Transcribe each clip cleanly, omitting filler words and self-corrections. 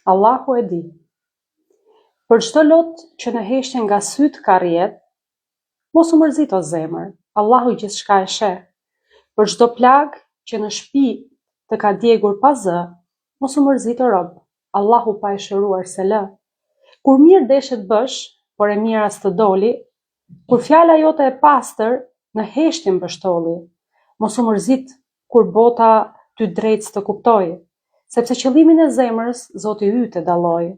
Allahu e di. Për çdo lot që në heshtje nga syt ka rrjedh, mos u mërzit o zemër, Allahu gjithçka e sheh. Për çdo plag që në shtëpi të ka djegur pa zë, mos u mërzit o rob, Allahu pa e shëruar se lë. Kur mirë deshet bësh, por e mira s'të doli, kur fjala jote e pastër në heshtje mbështolli, mos u mërzit kur bota ty drejt s'të kuptoi, sepse qëllimin e zemrës Zoti yt e dalloi.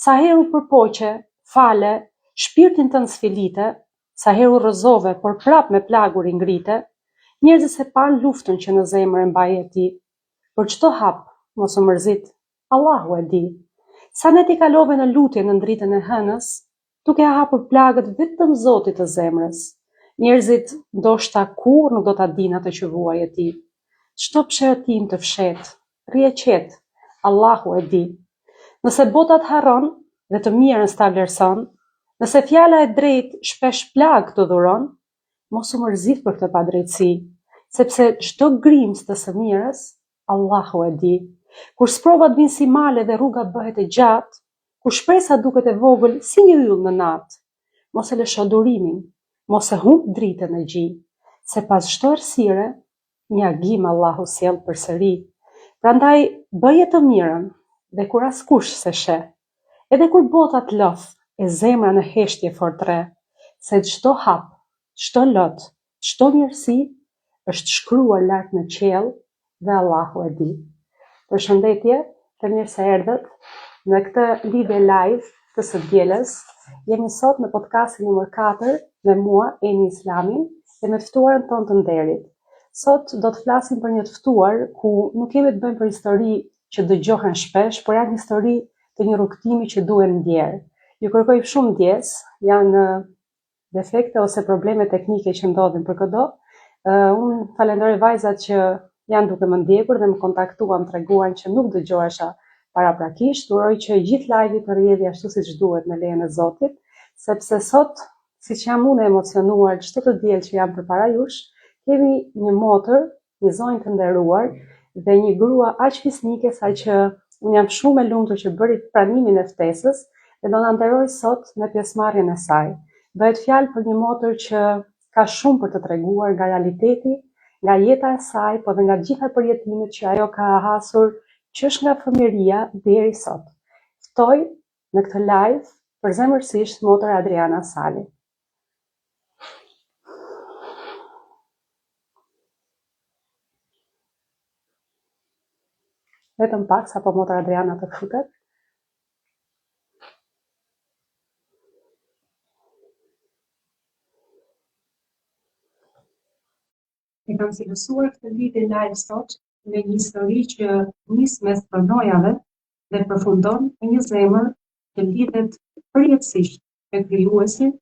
Sa herë u përpoqe, fale, shpirtin tënd sfilite, sa herë u rrëzove, por prap me plagur i ngrite, njerëzit se pan luftën që në zemër e mbaj e ti. Për çdo hap, mos u mërzit, Allahu e di. Sa ne t'i kalove në lutje në ndritën e hënës, duke hapur plagët vetëm Zotit të zemrës. Njerëzit ndoshta kur nuk do ta dinë atë që vuaj e ti. Çdo pshërtim të fshet, rrie qet, Allahu e di. Nëse bota të harron dhe të mirën s'ta vlerëson, nëse fjala e drejtë shpesh plag të dhuron, mos u mërzit për këtë padrejtësi, sepse çdo grimës të së mirës, Allahu e di. Kur sprovat vinë si male dhe rruga bëhet e gjatë, kur shpresa duket e vogël si një yll në natë, mos e lësho durimin, mos e humb dritën e gjij, se pas çdo errësire, një agim Allahu sjell përsëri. Prandaj bëje të mirën, dhe kur askush se sheh, edhe kur bota të lof, e zemra në heshtje fortre, se çdo hap, çdo lot, çdo mirësi është shkruar lart në qiell dhe Allahu e di. Përshëndetje, të mirë se erdhët në këtë lidhje live të së dielës. Jemi sot në podcastin numër 4 me mua, Eni Islamin, dhe me të ftuarën tonë të nderit. Sot do të flasim për një të ftuar ku nuk kemi të bëjmë për histori që dëgjohen shpesh, por janë histori të një rrugtimi që duhen ndjerë. Ju kërkoj shumë ndjes, janë defekte ose probleme teknike që ndodhin për këdo. Unë falenderoj vajzat që janë duke më ndjekur dhe më kontaktuan, treguan që nuk dëgjohesha paraprakisht. Uroj që gjithë live-i të rrjedhë ashtu siç duhet me lejen e Zotit, sepse sot, siç jam unë emocionuar çdo të diel që jam përpara jush, kemi një motër, një zonjë të nderuar dhe një grua aq fisnike sa që unë jam shumë e lumtur që bëri pranimin e ftesës dhe do na nderoj sot me pjesëmarrjen e saj. Bëhet fjalë për një motër që ka shumë për të treguar nga realiteti, nga jeta e saj, po dhe nga gjitha përjetimet që ajo ka hasur qësh nga fëmijëria deri sot. Ftoj në këtë live përzemërsisht motër Adriana Sali. Vetëm pak sa po motër Adriana të futet. E kam cilësuar këtë lidhje live sot me një histori që nis mes pronojave dhe përfundon me një zemër që lidhet përjetësisht me krijuesin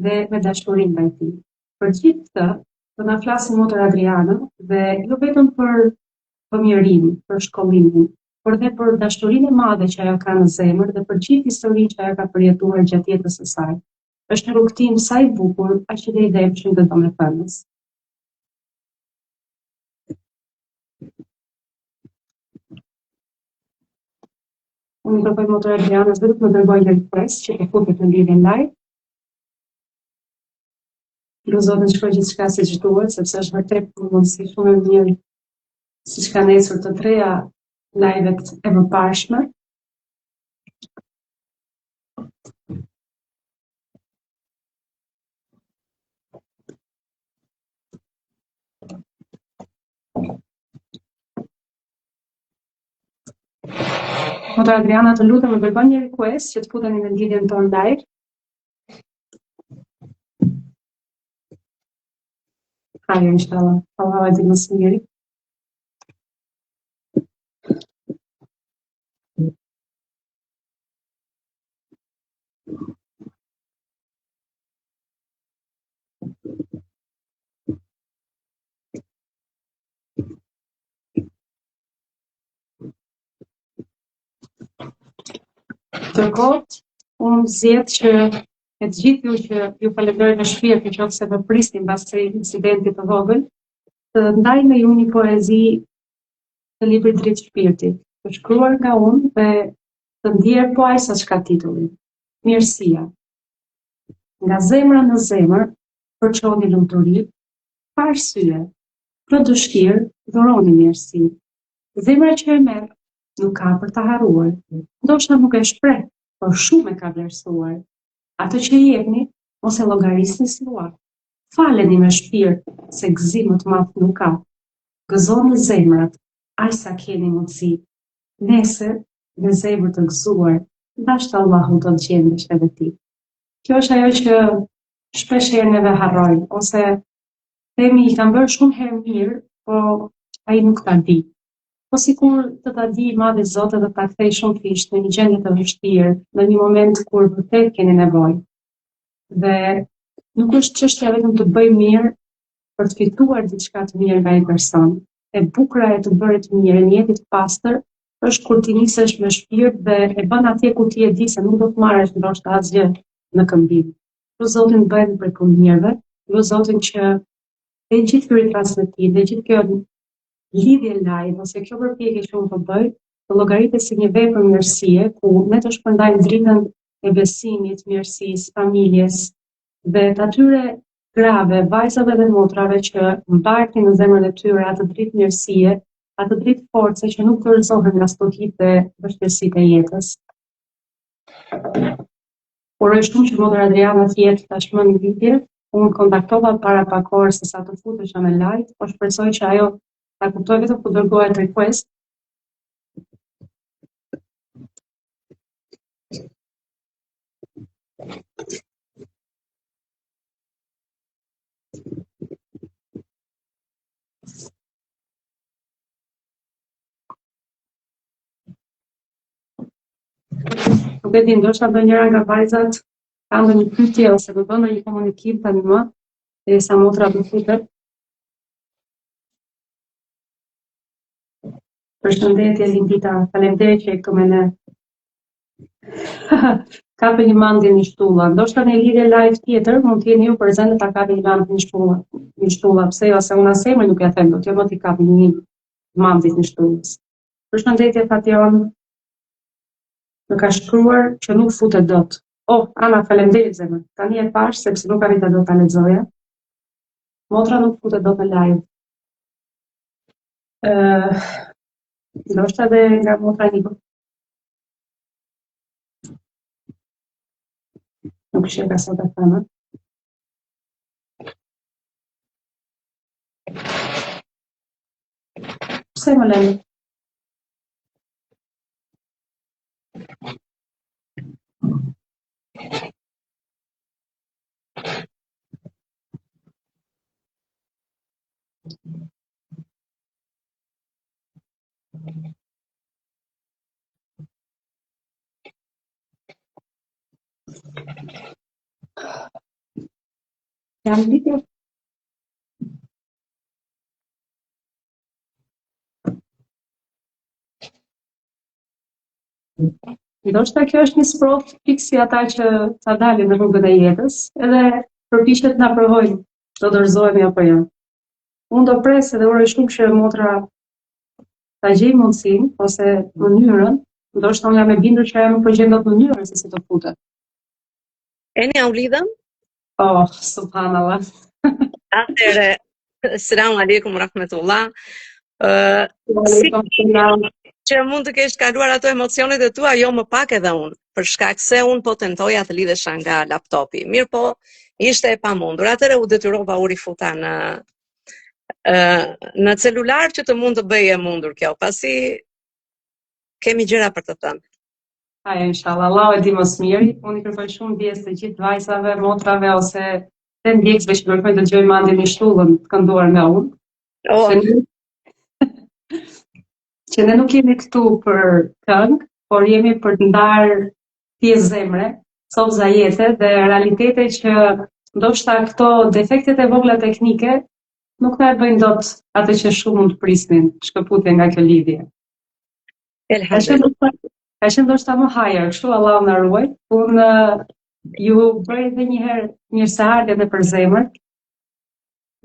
dhe me dashurinë ndaj tij. Për gjithë këtë do na flasë motër Adriana dhe jo vetëm për fëmijërinë, për shkollimin, por edhe për dashurinë e madhe që ajo ka në zemër dhe për gjithë historinë që ajo ka përjetuar gjatë jetës së saj. Është një rrugtim sa i bukur, aq i devshëm dhe domethënës. Unë do bëj motër Adrianës vetëm më dërgoj një request që të futet në lidhjen live. Luzohet shkoj gjithçka siç duhet, sepse është vërtet një mundësi shumë e mirë siç ka nesër të treja live-et e mëparshme. Motër Adriana, të lutem më dërgoj një request që të futeni në lidhjen tonë live. Hajde, inshallah. Allah e di më së miri. Ndërkohë, unë zgjedh që e të gjithë ju që ju falenderoj në shpirt nëse më prisni mbas këtij incidenti të vogël, të ndaj me ju një poezi të librit Dritë Shpirtit, të shkruar nga unë dhe të ndjerë po aq sa çka titulli. Mirësia. Nga zemra në zemër, përçoni lumturi, pa arsye, për dëshkirë, dhuroni mirësi. Zemra që e merr, nuk ka për ta harruar. Ndoshta nuk e shpreh, por shumë e ka vlerësuar. Atë që jepni, mos e llogarisni si ua. Faleni me shpirt, se gëzim më të madh nuk ka. Gëzoni zemrat, aq sa keni mundësi. Nesër, me zemër të gëzuar, dashur Allahu do të gjendesh edhe ti. Kjo është ajo që shpesh herë neve harrojmë, ose themi i kam bërë shumë herë mirë, po ai nuk ta di. Po sikur të ta di i madhi Zoti dhe ta kthej shumë fisht në një gjendje të vështirë, në një moment kur vërtet keni nevojë. Dhe nuk është çështja vetëm të bëj mirë për të fituar diçka të mirë nga ai person. E bukura e të bërit mirë, një jetë të pastër, është kur ti nisesh me shpirt dhe e bën atje ku ti e di se nuk do të marrësh ndoshta asgjë në këmbim. Lu Zotin të bëjmë për punë mirëve, lu Zotin që dhe gjithë ky transmetim, dhe gjithë kjo lidhje live ose kjo përpjekje që unë po bëj, të llogaritet si një vepër mirësie ku ne të shpërndajmë dritën e besimit, mirësisë, familjes dhe të atyre grave, vajzave dhe motrave që mbartin në zemrën e tyre atë dritë mirësie, atë dritë force që nuk dorëzohen nga stotit dhe vështirësitë e jetës. Uroj shumë që motra Adriana të jetë tashmë në lidhje. Unë kontaktova para pak orë se sa të futesha në live, po shpresoj që ajo ta kuptoj vetëm ku dërgohet request. Nuk e di, ndoshta ndonjëra nga vajzat ka ndonjë pyetje ose do bën ndonjë komunikim tani më, derisa motra të futet. Përshëndetje Lindita, faleminderit që je këtu me ne. Kape një mandje një shtulla. Ndoshta në lidhje live tjetër mund të jeni ju prezente ta kapi një mandje një shtulla. Pse jo, se unë as emrin nuk ja them dot, jo më t'i kapi një mandje një shtullës. Përshëndetje Fation. Më ka shkruar që nuk futet dot. Oh, Ana, faleminderit zemër. Tani e pash sepse nuk arrita dot ta lexoja. Motra nuk futet dot në live. Ndoshta dhe nga motra Niko. Nuk sheh ka sot atë. Pse më lënë? Jam lidhje. Ndoshta kjo është një sprov fik si ata që ta dalin në rrugën e jetës, edhe përpiqet na provojnë, do dorëzohemi apo jo. Unë do pres edhe uroj shumë që motra ta gjej mundësinë ose mënyrën, ndoshta unë jam e bindur që ajo nuk po gjen dot mënyrën se si të futet. Eni u lidhëm? Oh, subhanallah. Atëre, selam aleikum rahmetullah. Që mund të kesh kaluar ato emocionet e tua, jo më pak edhe unë, për shkak se unë po tentoja të lidhesha nga laptopi. Mirë po, ishte e pamundur. Atëre u detyrova u rifuta në celular që të mund të bëje mundur kjo, pasi kemi gjëra për të thënë. Aja, inshallah, Allah e di më së miri. Unë i kërkoj shumë ndjes të gjithë vajzave, motrave ose të ndjekësve që kërkojnë të dëgjojnë mandje një shtullën të kënduar nga unë. Që ne nuk jemi këtu për këngë, por jemi për të ndarë pjesë zemre, sobza jete dhe realitete që ndoshta këto defektet e vogla teknike nuk na e bëjnë dot atë që shumë mund të prisnin shkëputje nga kjo lidhje. Ka qenë ndoshta më hajër, kështu Allahu na ruaj. Unë ju bëj edhe një herë mirëseardhje edhe për zemër.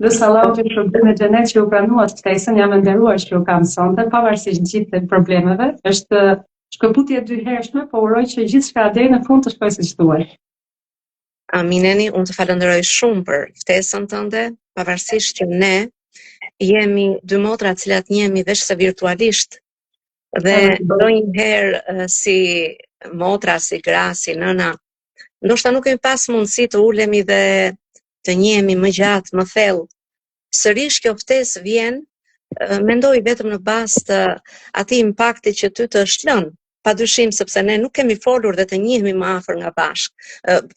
Lësë Allahu të shpërblet në xhenet që u pranuat ftesën, jam e nderuar që ju kam sonte, pavarësisht gjithë problemeve. Është Shkëputje dyhershme, po uroj që gjithçka deri në fund të shkojë siç thuaj. Amineni, unë të falenderoj shumë për ftesën tënde, pavarësisht që ne jemi dy motra të cilat njihemi veç se virtualisht dhe ndonjëherë si motra, si gra, si nëna, ndoshta nuk kemi pas mundësi të ulemi dhe të njihemi më gjatë, më thellë. Sërish kjo ftesë vjen, mendoj vetëm në bazë të atij impakti që ty të është lënë, padyshim sepse ne nuk kemi folur dhe të njihemi më afër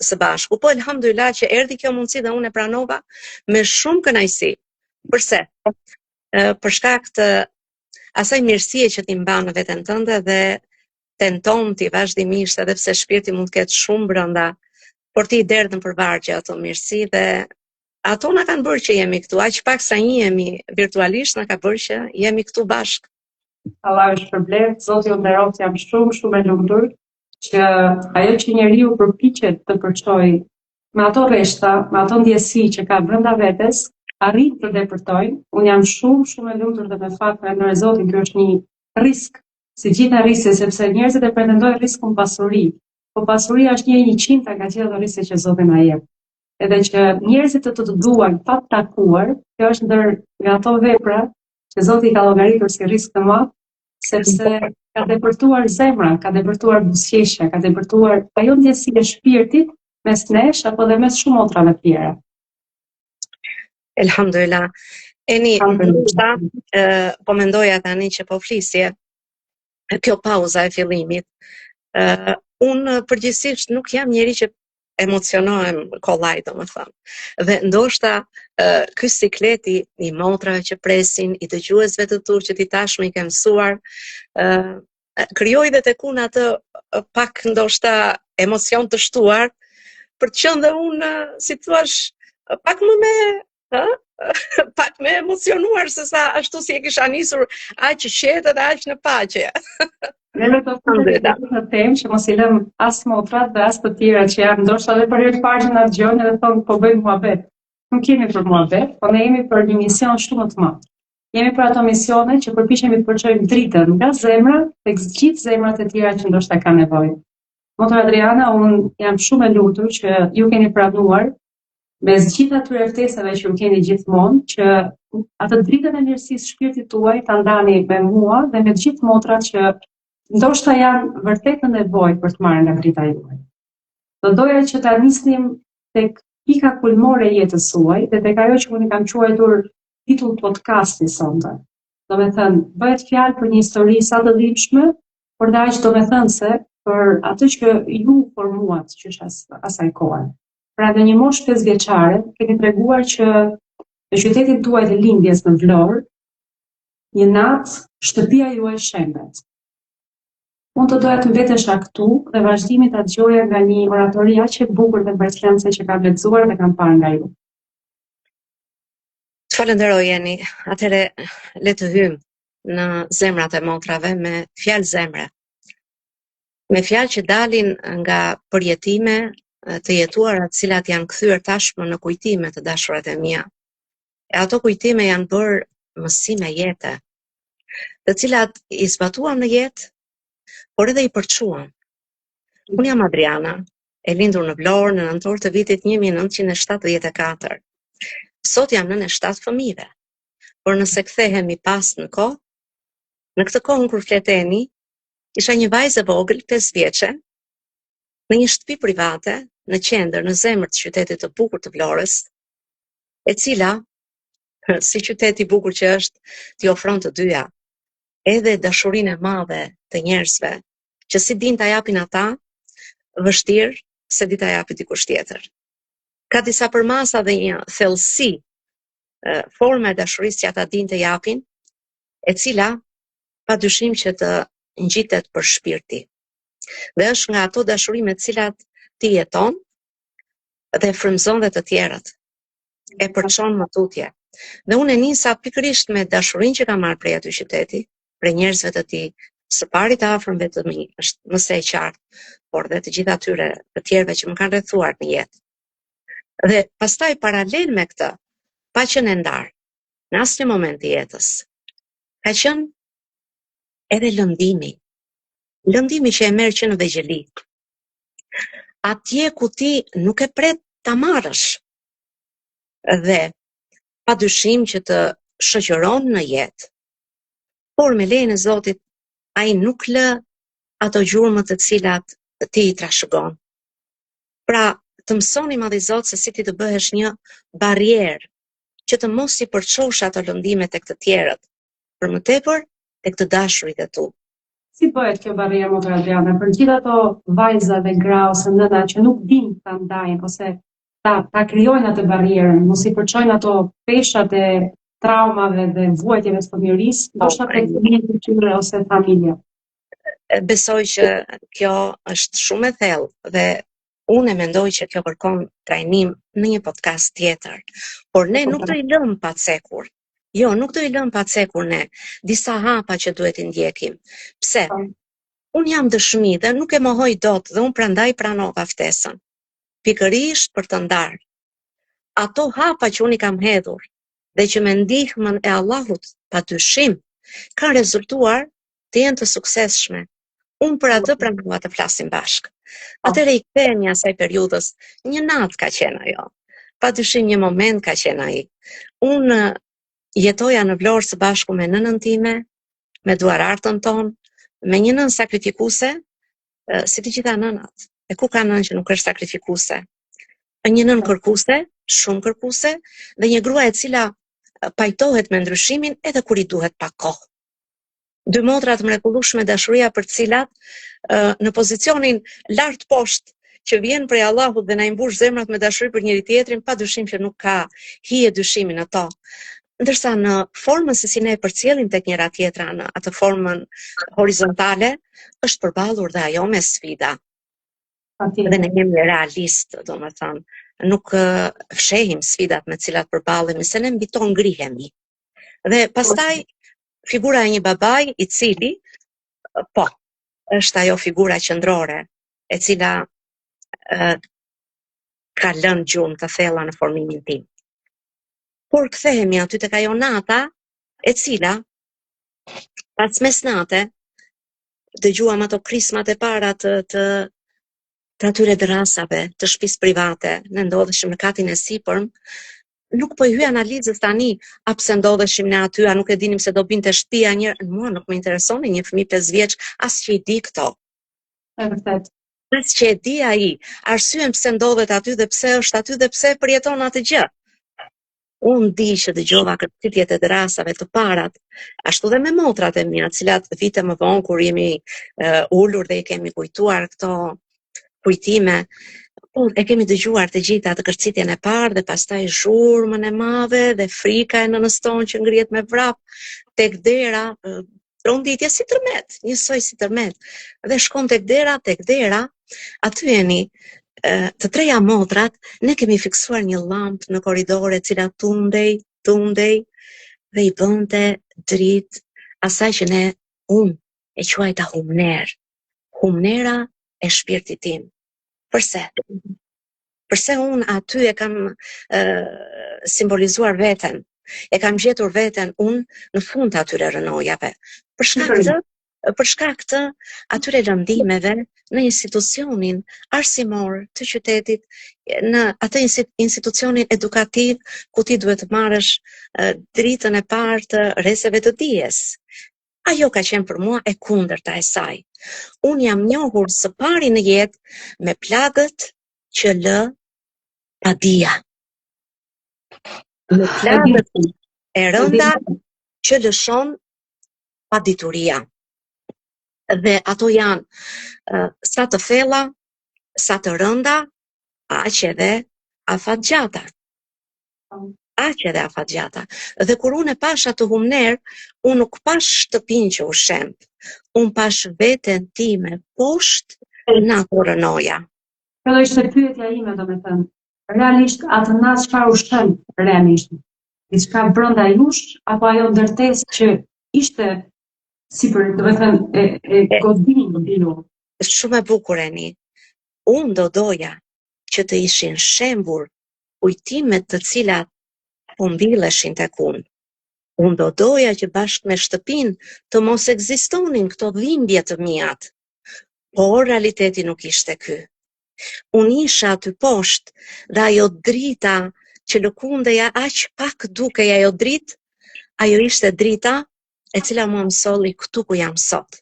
së bashku. Po elhamdulillah që erdhi kjo mundësi dhe unë e pranova me shumë kënaqësi. Përse? Për shkak të asaj mirësie që ti mban në veten tënde dhe tenton ti vazhdimisht, edhe pse shpirti mund të ketë shumë brenda, por ti derdhën përvargje ato mirësi dhe ato na kanë bërë që jemi këtu. Aq pak sa njihemi virtualisht na ka bërë që jemi këtu bashkë. Allah është shpërblet, Zoti ju nderoft, jam shumë e lumtur që ajo që njeriu përpiqet të përçojë me ato rreshta, me ato ndjesi që ka brenda vetes, arrin të depërtojnë. Unë jam shumë e lumtur dhe me fat me Zotin, kjo është një risk, si gjitha rrisjet, sepse njerëzit e pretendojnë riskun pasuri, po pasuria është 1/100 nga gjitha ato rrisjet që Zoti na jep. Edhe që njerëzit të duan pa takuar, kjo është ndër nga ato vepra që Zoti ka llogaritur si risk të madh, sepse ka depërtuar zemra, ka depërtuar buzëqeshja, ka depërtuar ajo ndjesi e shpirtit mes nesh apo dhe mes shumë motrave të tjera. Elhamdulillah. Po mendoja tani që po flisje, kjo pauza e fillimit, unë përgjithsisht nuk jam njeri që emocionohem kollaj, domethënë. Dhe ndoshta ky sikleti i motrave që presin, i dëgjuesve të tu që ti tashmë i ke mësuar, krijoi dhe tek unë atë pak ndoshta emocion të shtuar, për të qenë dhe unë, si thua, pak me emocionuar se sa ashtu si e kisha nisur aq qetë dhe aq në paqe. Ne do të thonë në temë që mos i lëm as motrat dhe as të tjera që janë ndoshta edhe për herë të parë që na dëgjojnë dhe thonë po bëjmë muhabet. Nuk kemi për muhabet, po ne jemi për një mision shumë të madh. Jemi për ato misione që përpiqemi të përçojmë dritën nga zemra tek gjithë zemrat e tjera që ndoshta kanë nevojë. Motra Adriana, unë jam shumë e lumtur që ju keni pranuar mes gjithë atyre ftesave që ju keni gjithmonë, që atë dritën e mirësisë shpirtit tuaj ta ndani me mua dhe me gjithë motrat që ndoshta janë vërtet në nevojë për të marrë nga drita juaj. Do doja që ta nisnim tek pika kulmore e jetës suaj dhe tek ajo që unë kam quajtur titull podcasti sonte. Do me thënë, bëhet fjalë për një histori sa të dhimbshme, por dhe aq domethënëse për atë që ju formuat që është asaj kohe. Pra në një moshë 5 vjeçare, keni treguar që në qytetin tuaj të lindjes në Vlorë, një natë shtëpia juaj shembet. Unë të doja të mbetesha këtu dhe vazhdimin ta dëgjoja nga një oratori aq e bukur dhe mbretërese që kam lexuar dhe kam parë nga ju. Të falenderoj Jeni. Atëre le të hymë në zemrat e motrave me fjalë zemre. Me fjalë që dalin nga përjetime të jetuara, të cilat janë kthyer tashmë në kujtime të dashurat e mia. E ato kujtime janë bërë mësime jete, të cilat i zbatuam në jetë, por edhe i përçuam. Unë jam Adriana, e lindur në Vlorë në nëntor të vitit 1974. Sot jam nënë e 7 fëmijëve, por nëse kthehemi pas në kohë, në këtë kohë kur fleteni, isha një vajzë e vogël 5 vjeçe, në një shtëpi private, në qendër, në zemër të qytetit të bukur të Vlorës, e cila, si qytet i bukur që është, t'i ofron të dyja, edhe dashurinë e madhe të njerëzve, që si din ta japin ata, vështirë se di ta japi dikush tjetër. Ka disa përmasa dhe një thellësi, forma e dashurisë që ata din të japin, e cila padyshim që të ngjitet për shpirti. Dhe është nga ato dashuri me të cilat ti jeton dhe frymëzon dhe të tjerët. E përçon më tutje. Dhe unë e nisa pikërisht me dashurinë që kam marrë prej aty qyteti, prej njerëzve të tij, së pari të afërm vetë mi, është mëse e qartë, por dhe të gjitha atyre të tjerëve që më kanë rrethuar në jetë. Dhe pastaj paralel me këtë, pa qenë e ndarë, në asnjë moment të jetës, ka qenë edhe lëndimi. lëndimi që e merr që në vegjëli. Atje ku ti nuk e pret ta marrësh. Dhe padyshim që të shoqëron në jetë. Por me lejen e Zotit, ai nuk lë ato gjurmët të cilat ti i trashëgon. Pra, të mësoni madhi Zot se si ti të bëhesh një barrierë që të mos i përçosh ato lëndime tek të tjerët, për më tepër tek të dashurit e tu. Si bëhet kjo barrierë, motra Adriana, për gjithë ato vajza dhe gra ose nëna që nuk dinë ta ndajnë ose ta krijojnë atë barrierën, mos i përçojnë ato peshat e traumave dhe vuajtjeve të fëmijërisë, ndoshta tek fëmijët e tyre ose familja. Besoj që kjo është shumë e thellë dhe unë e mendoj që kjo kërkon trajnim në një podcast tjetër. Por ne nuk do i lëm pa cekur. Jo, nuk do i lëm pa cekur ne disa hapa që duhet i ndjekim. Pse? Unë jam dëshmi dhe nuk e mohoj dot dhe unë prandaj pranova ftesën. Pikërisht për të ndarë ato hapa që unë i kam hedhur dhe që me ndihmën e Allahut padyshim kanë rezultuar të jenë të suksesshme. Unë për atë pranova të flasim bashkë. Atëherë i kthehemi asaj periudhës, një natë ka qenë ajo. Padyshim një moment ka qenë ai. Unë jetoja në Vlorë së bashku me nënën time, me duarartën tonë, me një nën sakrifikuese, si të gjitha nënat. E ku ka nën që nuk është sakrifikuese? Një nën kërkuese, shumë kërkuese, dhe një grua e cila pajtohet me ndryshimin edhe kur i duhet pak kohë. Dy motra të mrekullueshme dashuria për të cilat në pozicionin lart poshtë që vjen prej Allahut dhe na i mbush zemrat me dashuri për njëri tjetrin, padyshim që nuk ka hije dyshimi në to. Ndërsa në formën se si ne e përcjellim tek njëra tjetra, në atë formën horizontale, është përballur dhe ajo me sfida. Dhe ne jemi realist, domethënë, nuk fshehim sfidat me cilat përballemi, se ne mbi to ngrihemi. Dhe pastaj figura e një babai i cili, është ajo figura qendrore, e cila ka lënë gjurmë të thella në formimin tim. Por kthehemi aty tek ajo nata, e cila pas mesnate dëgjuam ato krismat e para të atyre drasave, të shtëpisë private, ne ndodheshim në katin e sipërm. Nuk po i hyj analizës tani, a pse ndodheshim ne aty, a nuk e dinim se do binte shtëpia njëherë. Mua nuk më interesoni një fëmijë 5 vjeç, as që i di këto. E vërtet. As që e di ai, arsyen pse ndodhet aty dhe pse është aty dhe pse përjeton atë gjë. Unë di që dëgjova kërcitjet e drasave të parat, ashtu dhe me motrat e mia, të cilat vite më vonë kur jemi ulur dhe i kemi kujtuar këto kujtime, e kemi dëgjuar të gjitha atë kërcitjen e parë dhe pastaj zhurmën e madhe dhe frika e nënës tonë që ngrihet me vrap tek dera, tronditje si tërmet, njësoj si tërmet. Dhe shkon tek dera, aty jeni të treja motrat, ne kemi fiksuar një llampë në korridore, e cila tundej dhe i bënte dritë asaj që unë e quajta humner. Humnera e shpirtit tim. Përse? Përse unë aty e kam simbolizuar veten, e kam gjetur veten unë në fund të atyre rënojave. Për shkak të atyre lëndimeve në institucionin arsimor të qytetit, në atë institucionin edukativ ku ti duhet të marrësh dritën e parë të rreseve të dijes. Ajo ka qenë për mua e kundërta e saj. Unë jam njohur së pari në jetë me plagët që lë padia. Me plagët e rënda që lëshon padituria. Dhe ato janë sa të thella, sa të rënda, aq edhe afatgjata. Dhe kur unë e pash atë humner, unë nuk pash shtëpinë që u shemb, unë pash veten time poshtë në ato rënoja. Kjo ishte pyetja ime, domethënë, realisht atë natë çfarë u shemb realisht? Diçka brenda jush apo ajo ndërtesë që ishte sipër, domethënë e godin ju? Shumë e bukur Eni. Unë doja që të ishin shembur kujtimet të cilat po mbilleshin tek unë. Unë doja që bashkë me shtëpinë të mos ekzistonin këto dhimbje të mijat. Por realiteti nuk ishte ky. Unë isha aty poshtë dhe ajo drita që lëkundeja aq pak dukej ajo dritë, ajo ishte drita e cila mua mësolli këtu ku jam sot.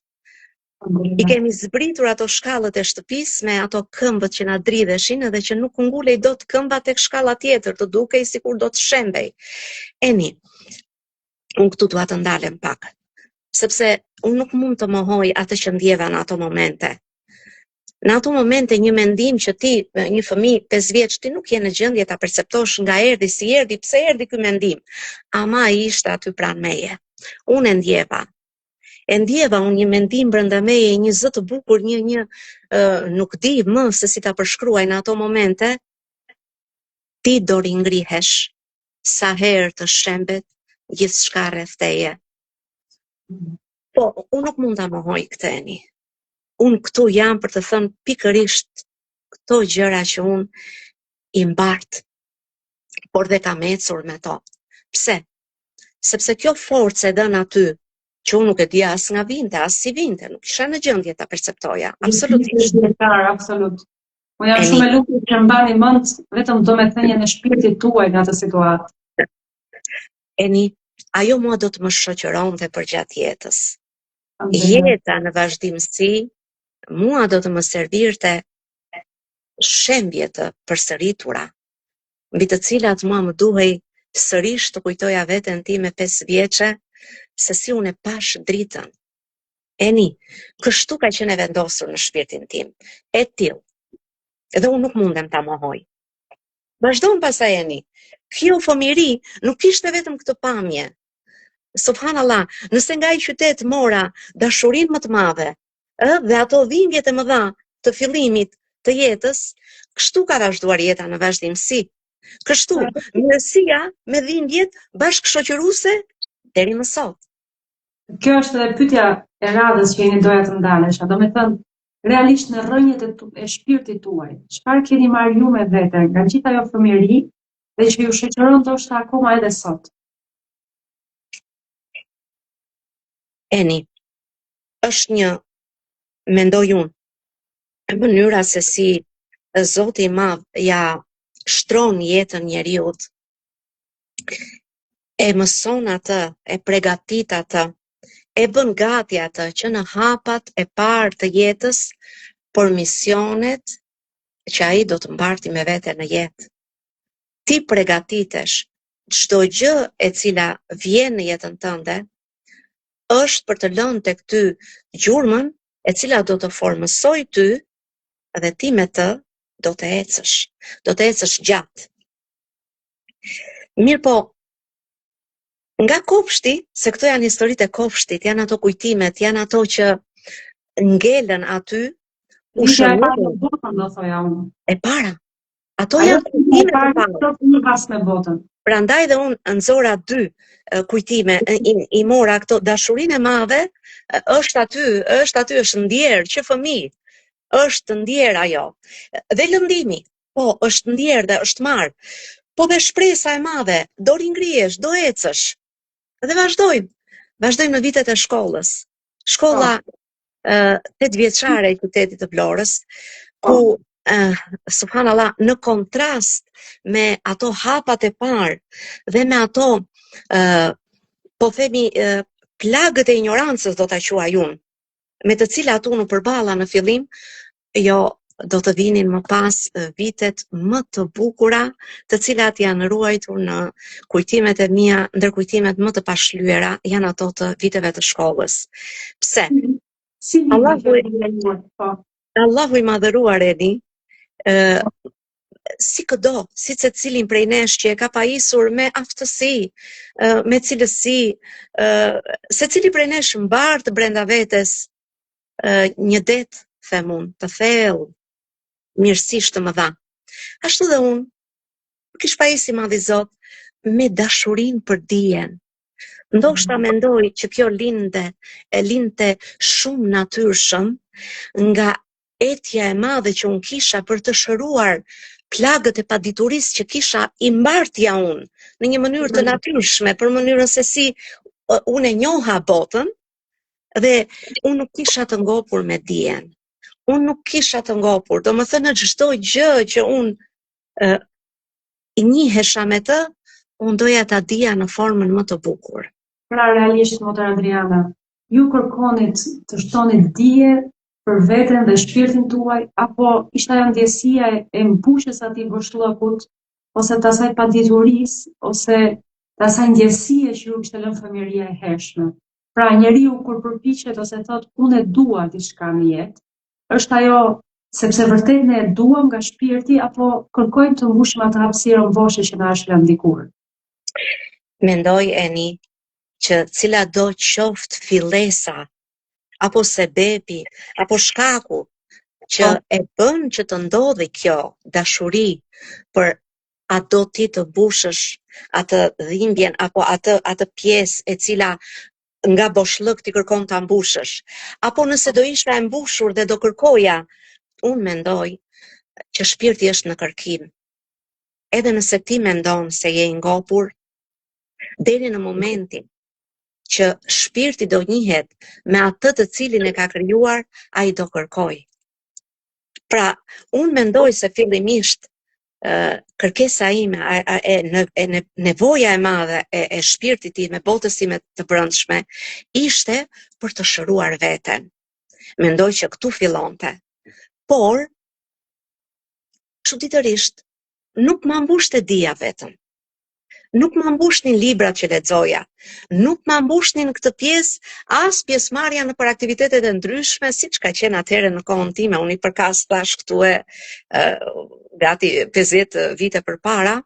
I kemi zbritur ato shkallët e shtëpisë me ato këmbët që na dridheshin edhe që nuk ngulej dot këmba tek shkalla tjetër, të dukej sikur do të shembej. Unë këtu dua të ndalem pak, sepse unë nuk mund të mohoj atë që ndjeva në ato momente. Në ato momente një mendim që ti, një fëmijë 5 vjeç, ti nuk je në gjendje ta perceptosh nga erdhi, si erdhi, pse erdhi ky mendim. Ama ai ishte aty pranë meje. Unë e ndjeva unë një mendim brenda meje, një zë të bukur, nuk di më se si ta përshkruaj në ato momente. Ti do ringrihesh sa herë të shembet gjithçka rreth teje. Po, unë nuk mund ta mohoj këtë Eni. Unë këtu jam për të thënë pikërisht këto gjëra që unë i mbart, por dhe kam ecur me to. Pse? Sepse kjo forcë e dën aty, që unë nuk e di as nga vinte, as si vinte, nuk isha në gjendje ta perceptoja, absolutisht. Absolut. Po jam shumë e lumtur që mbani mend vetëm domethënien e shpirtit tuaj në atë situatë. Eni, ajo mua do të më shoqëronte përgjatë jetës. Jeta në vazhdimsi mua do të më servirte shembje të përsëritura, mbi të cilat mua më duhej sërish të kujtoja veten time 5 vjeçe, se si unë e pash dritën. Eni, kështu ka qenë vendosur në shpirtin tim, e tillë. Edhe unë nuk mundem ta mohoj. Vazhdon pasaj Eni. Kjo fëmijëri nuk kishte vetëm këtë pamje. Subhanallah, nëse nga i qytet mora dashurinë më të madhe, dhe ato dhimbjet e mëdha të fillimit të jetës, kështu ka vazhduar jeta në vazhdimsi. Kështu, mirësia me dhimbjet bashkëshoqëruese deri më sot. Kjo është edhe pyetja e radhës që jeni doja të ndalesha. Do me thënë, realisht në rrënjët e shpirtit tuaj, çfarë keni marrë ju me vete nga gjithë ajo fëmijëri dhe që ju shoqëron ndoshta akoma edhe sot? Eni, është një, mendoj unë, mënyra se si Zoti i Madh ja shtron jetën njeriut, e mëson atë, e përgatit atë, e bën gati atë që në hapat e parë të jetës për misionet që ai do të mbarti me vete në jetë. Ti përgatitesh, çdo gjë e cila vjen në jetën tënde është për të lënë tek ty gjurmën e cila do të formësoj ty dhe ti me të do të ecësh gjatë. Mirë po, nga kopshti, se këto janë historitë e kopshtit, janë ato kujtimet, janë ato që ngelen aty, e para. Ato janë kujtimet e para. Prandaj dhe unë nxora 2 kujtime, i mora këto, dashurinë e madhe, është ndjerë që fëmijë, është ndjerë ajo. Dhe lëndimi, po, është ndjerë dhe është marrë. Po dhe shpresa e madhe, do ringrihesh, do ecësh. Dhe vazhdojmë në vitet e shkollës. Shkolla 8 vjeçare e qytetit të Vlorës, ku subhanallah, në kontrast me ato hapat e parë dhe me ato po themi plagët e ignorancës, do ta quaj unë, me të cilat unë u përballa në fillim, jo, do të vinin më pas vitet më të bukura, të cilat janë ruajtur në kujtimet e mia, ndër kujtimet më të pashlyera janë ato të viteve të shkollës. Pse? Allahu i madhëruar Eni, si këdo, si secilin prej nesh që e ka pajisur me aftësi, me cilësi, secili prej nesh mbart brenda vetes një det, them unë, të thellë, mirësisht të mëdha. Ashtu dhe unë, kish pajisi madhi Zot, me dashurinë për dijen. Ndoshta mendoj që kjo linte shumë natyrshëm nga etja e madhe që unë kisha për të shëruar plagët e paditurisë që kisha i mbartja unë në një mënyrë të natyrshme, për mënyrën se si unë e njoha botën dhe unë nuk kisha të ngopur me dijen. unë nuk kisha të ngopur, do më thënë çdo gjë që unë i njihesha me të, unë doja ta dija në formën më të bukur. Pra realisht, motër Adriana, ju kërkonit të shtonit dije për veten dhe shpirtin tuaj, apo ishte ajo ndjesia e mbushjes atij boshllëkut, ose të asaj paditurisë, ose të asaj ndjesie që ju kishte lënë fëmijëria e hershme. Pra njeriu kur përpiqet ose thot unë e dua diçka në jetë, është ajo sepse vërtet ne e duam nga shpirti apo kërkojmë të mbushim atë hapësirën voshe që na është lënë dikur. Mendoj Eni që cila do qoftë fillesa, apo sebebi, apo shkaku që e bën që të ndodhi kjo dashuri për atë do ti të bushësh atë dhimbjen apo atë pjesë e cila nga boshllëk ti kërkon ta mbushësh, apo nëse do isha e mbushur dhe do kërkoja, unë mendoj që shpirti është në kërkim. Edhe nëse ti mendon se je i ngopur, deri në momentin që shpirti do njihet me atë të cilin e ka krijuar, ai do kërkoj. Pra, unë mendoj se fillimisht kërkesa ime, nevoja e madhe e shpirtit tim, e botës time të brendshme, ishte për të shëruar veten. Mendoj që këtu fillonte. Por, çuditërisht, nuk ma mbushte dija vetëm. Nuk ma mbushnin librat që lexoja, nuk ma mbushnin këtë pjesë, as pjesëmarrja në për aktivitetet e ndryshme, siç ka qenë atëherë në kohën time. Unë i përkas thash këtu gati 50 vite përpara,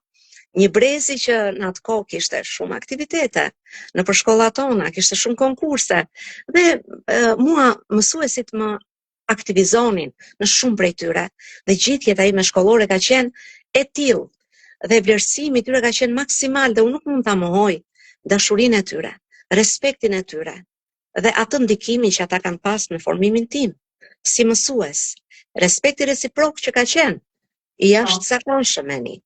një brezi që në atë kohë kishte shumë aktivitete, në për shkollat tona, kishte shumë konkurse, dhe mua mësuesit më aktivizonin në shumë prej tyre, dhe gjithë jeta ime shkollore ka qenë e tillë, dhe vlerësimi i tyre ka qenë maksimal dhe unë nuk mund ta mohoj dashurinë e tyre, respektin e tyre dhe atë ndikimin që ata kanë pas në formimin tim si mësues. Respekti reciprok që ka qenë i jashtëzakonshëm Eni.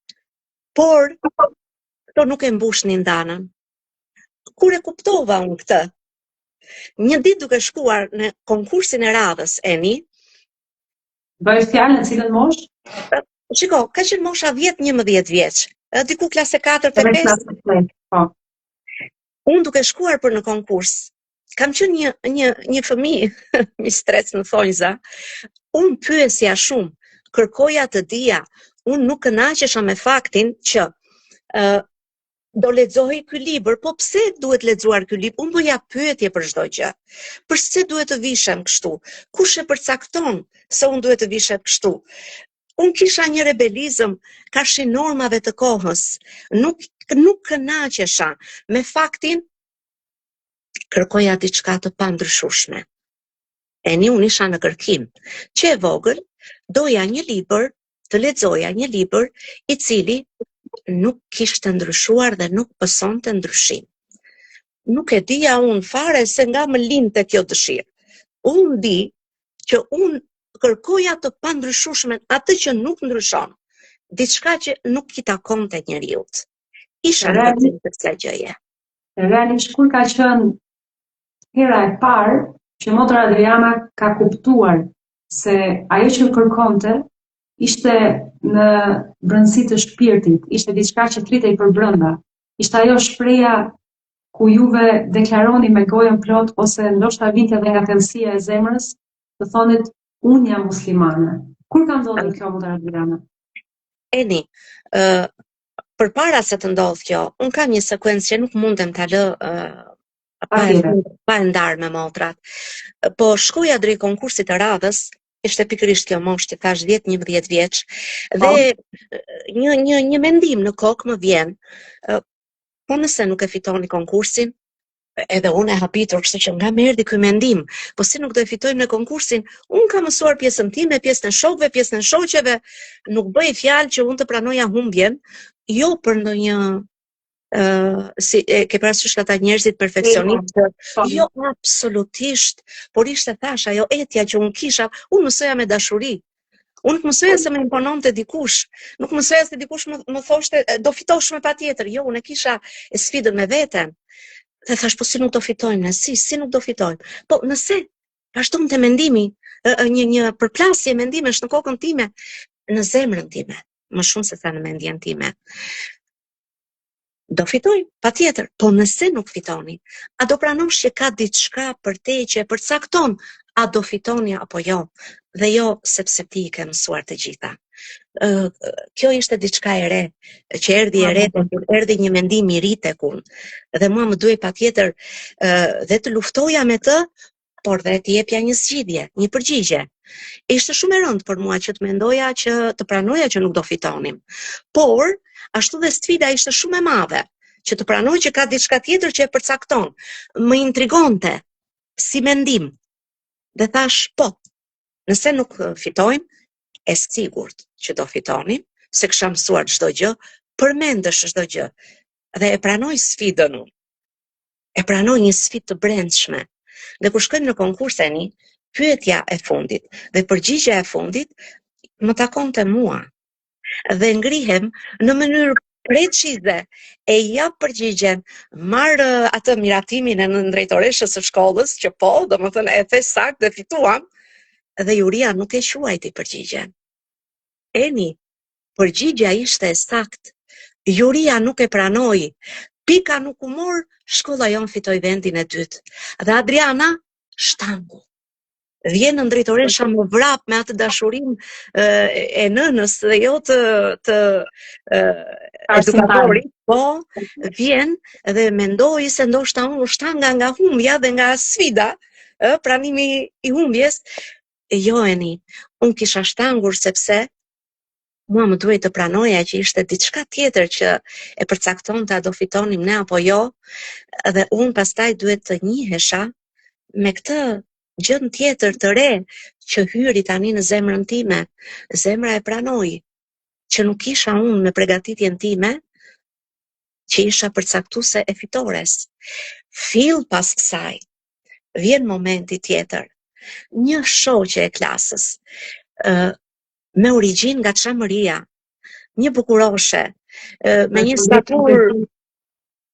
Por këto nuk e mbushnin ndanën. Kur e kuptova unë këtë, një ditë duke shkuar në konkursin e radhës Eni, bëhet fjalë në cilën moshë? Shiko, ka qenë mosha 10-11 vjeç, diku klase 4-5. Unë duke shkuar për në konkurs, kam qenë një fëmijë mistrec në thonjza, unë pyesja shumë, kërkoja të dija, unë nuk kënaqesha me faktin që do lexohej ky libër, po pse duhet lexuar ky libër? Unë bëja pyetje për çdo gjë. Pse duhet të vishem kështu? Kush e përcakton se unë duhet të vishem kështu? Unë kisha një rebelizëm karshi normave të kohës. Nuk kënaqesha me faktin kërkoja diçka të pandryshueshme. Eni unë isha në kërkim. Që e vogël, doja një libër, të lexoja një libër i cili nuk kishte ndryshuar dhe nuk pësonte ndryshim. Nuk e dija unë fare se nga më linte kjo dëshirë. Unë di që unë kërkoja të pandryshueshme, atë që nuk ndryshon, diçka që nuk i takonte njeriut. Isha në kërkim të kësaj gjëje. Realisht kur ka qenë hera e parë që motër Adriana ka kuptuar se ajo që kërkonte ishte në brendësi të shpirtit, ishte diçka që thritej për brenda. Ishte ajo shpreha ku juve deklaroni me gojën plot ose ndoshta vinte edhe nga thellësia e zemrës, të thonit unë jam muslimane. Kur ka ndodhur kjo motër Adriana? Eni, përpara se të ndodh kjo, unë kam një sekuencë që nuk mundem ta lë pa e ndarë me motrat. Po shkoja drejt konkursit të radhës, ishte pikërisht kjo moshë që thash 10-11 vjeç, dhe një mendim në kokë më vjen, po nëse nuk e fitoni konkursin, edhe unë e hapitur, kështu që nga më erdhi ky mendim, po si nuk do e fitojmë në konkursin, unë kam mësuar pjesën time, pjesën e shokëve, pjesën e shoqeve, nuk bëj fjalë që unë të pranoja humbjen, jo për ndonjë ke parasysh ata njerëzit perfeksionistë, jo absolutisht, por ishte thash ajo etja që unë kisha, unë mësoja me dashuri. Unë nuk mësoja se më impononte dikush, nuk mësoja se dikush më thoshte do fitosh me patjetër, jo, unë e kisha e sfidën me veten. Dhe thash, po si nuk do fitojmë, si nuk do fitojmë. Po nëse vazhdonte mendimi një përplasje mendimesh në kokën time, në zemrën time, më shumë se sa në mendjen time. Do fitoj, patjetër, po nëse nuk fitoni, a do pranosh që ka diçka për te që e përcakton, a do fitoni apo jo, dhe jo sepse ti ke mësuar të gjitha. Kjo ishte diçka e re, që erdhi një mendim i ri tek unë, dhe mua më duhej patjetër dhe të luftoja me të, por dhe të jepja një zgjidhje, një përgjigje. Ishte shumë e rëndë për mua që të mendoja që të pranoja që nuk do fitonim. Por, ashtu dhe sfida ishte shumë e madhe, që të pranoj që ka diçka tjetër që e përcakton. Më intrigonte si mendim. Dhe thash, po, nëse nuk fitojmë, e sigurt që do fitonim, se kisha mësuar çdo gjë, përmendesh çdo gjë. Dhe e pranoj sfidën unë. E pranoj një sfidë të brendshme. Dhe kur shkojmë në konkurseni, pyetja e fundit dhe përgjigjja e fundit më takonte mua. Dhe ngrihem në mënyrë precize e jap përgjigjen, marr atë miratimin e drejtoreshës së shkollës, që po, domethënë e the saktë dhe fituam, dhe Juria nuk e quajti përgjigjen. Eni, përgjigja ishte e saktë. Juria nuk e pranoi. Pika nuk u mor, shkolla jon fitoi vendin e dytë. Dhe Adriana shtangu. Vjen në drejtoresha më vrap me atë dashurinë e nënës dhe jo të edukatorit, po vjen dhe mendoi se ndoshta unë u shtanga nga humbja dhe nga sfida, pranimi i humbjes. Jo, Eni, unë kisha shtangur sepse mua më duhej të pranoja që ishte diçka tjetër që e përcaktonte a do fitonim ne apo jo, dhe unë pastaj duhet të njihesha me këtë gjën tjetër të re që hyri tani në zemrën time. Zemra e pranoi që nuk isha unë me përgatitjen time që isha përcaktuese e fitores. Fill pas kësaj vjen momenti tjetër. Një shoqe e klasës, me origjinë nga Çamëria, një bukuroshe, me një statur.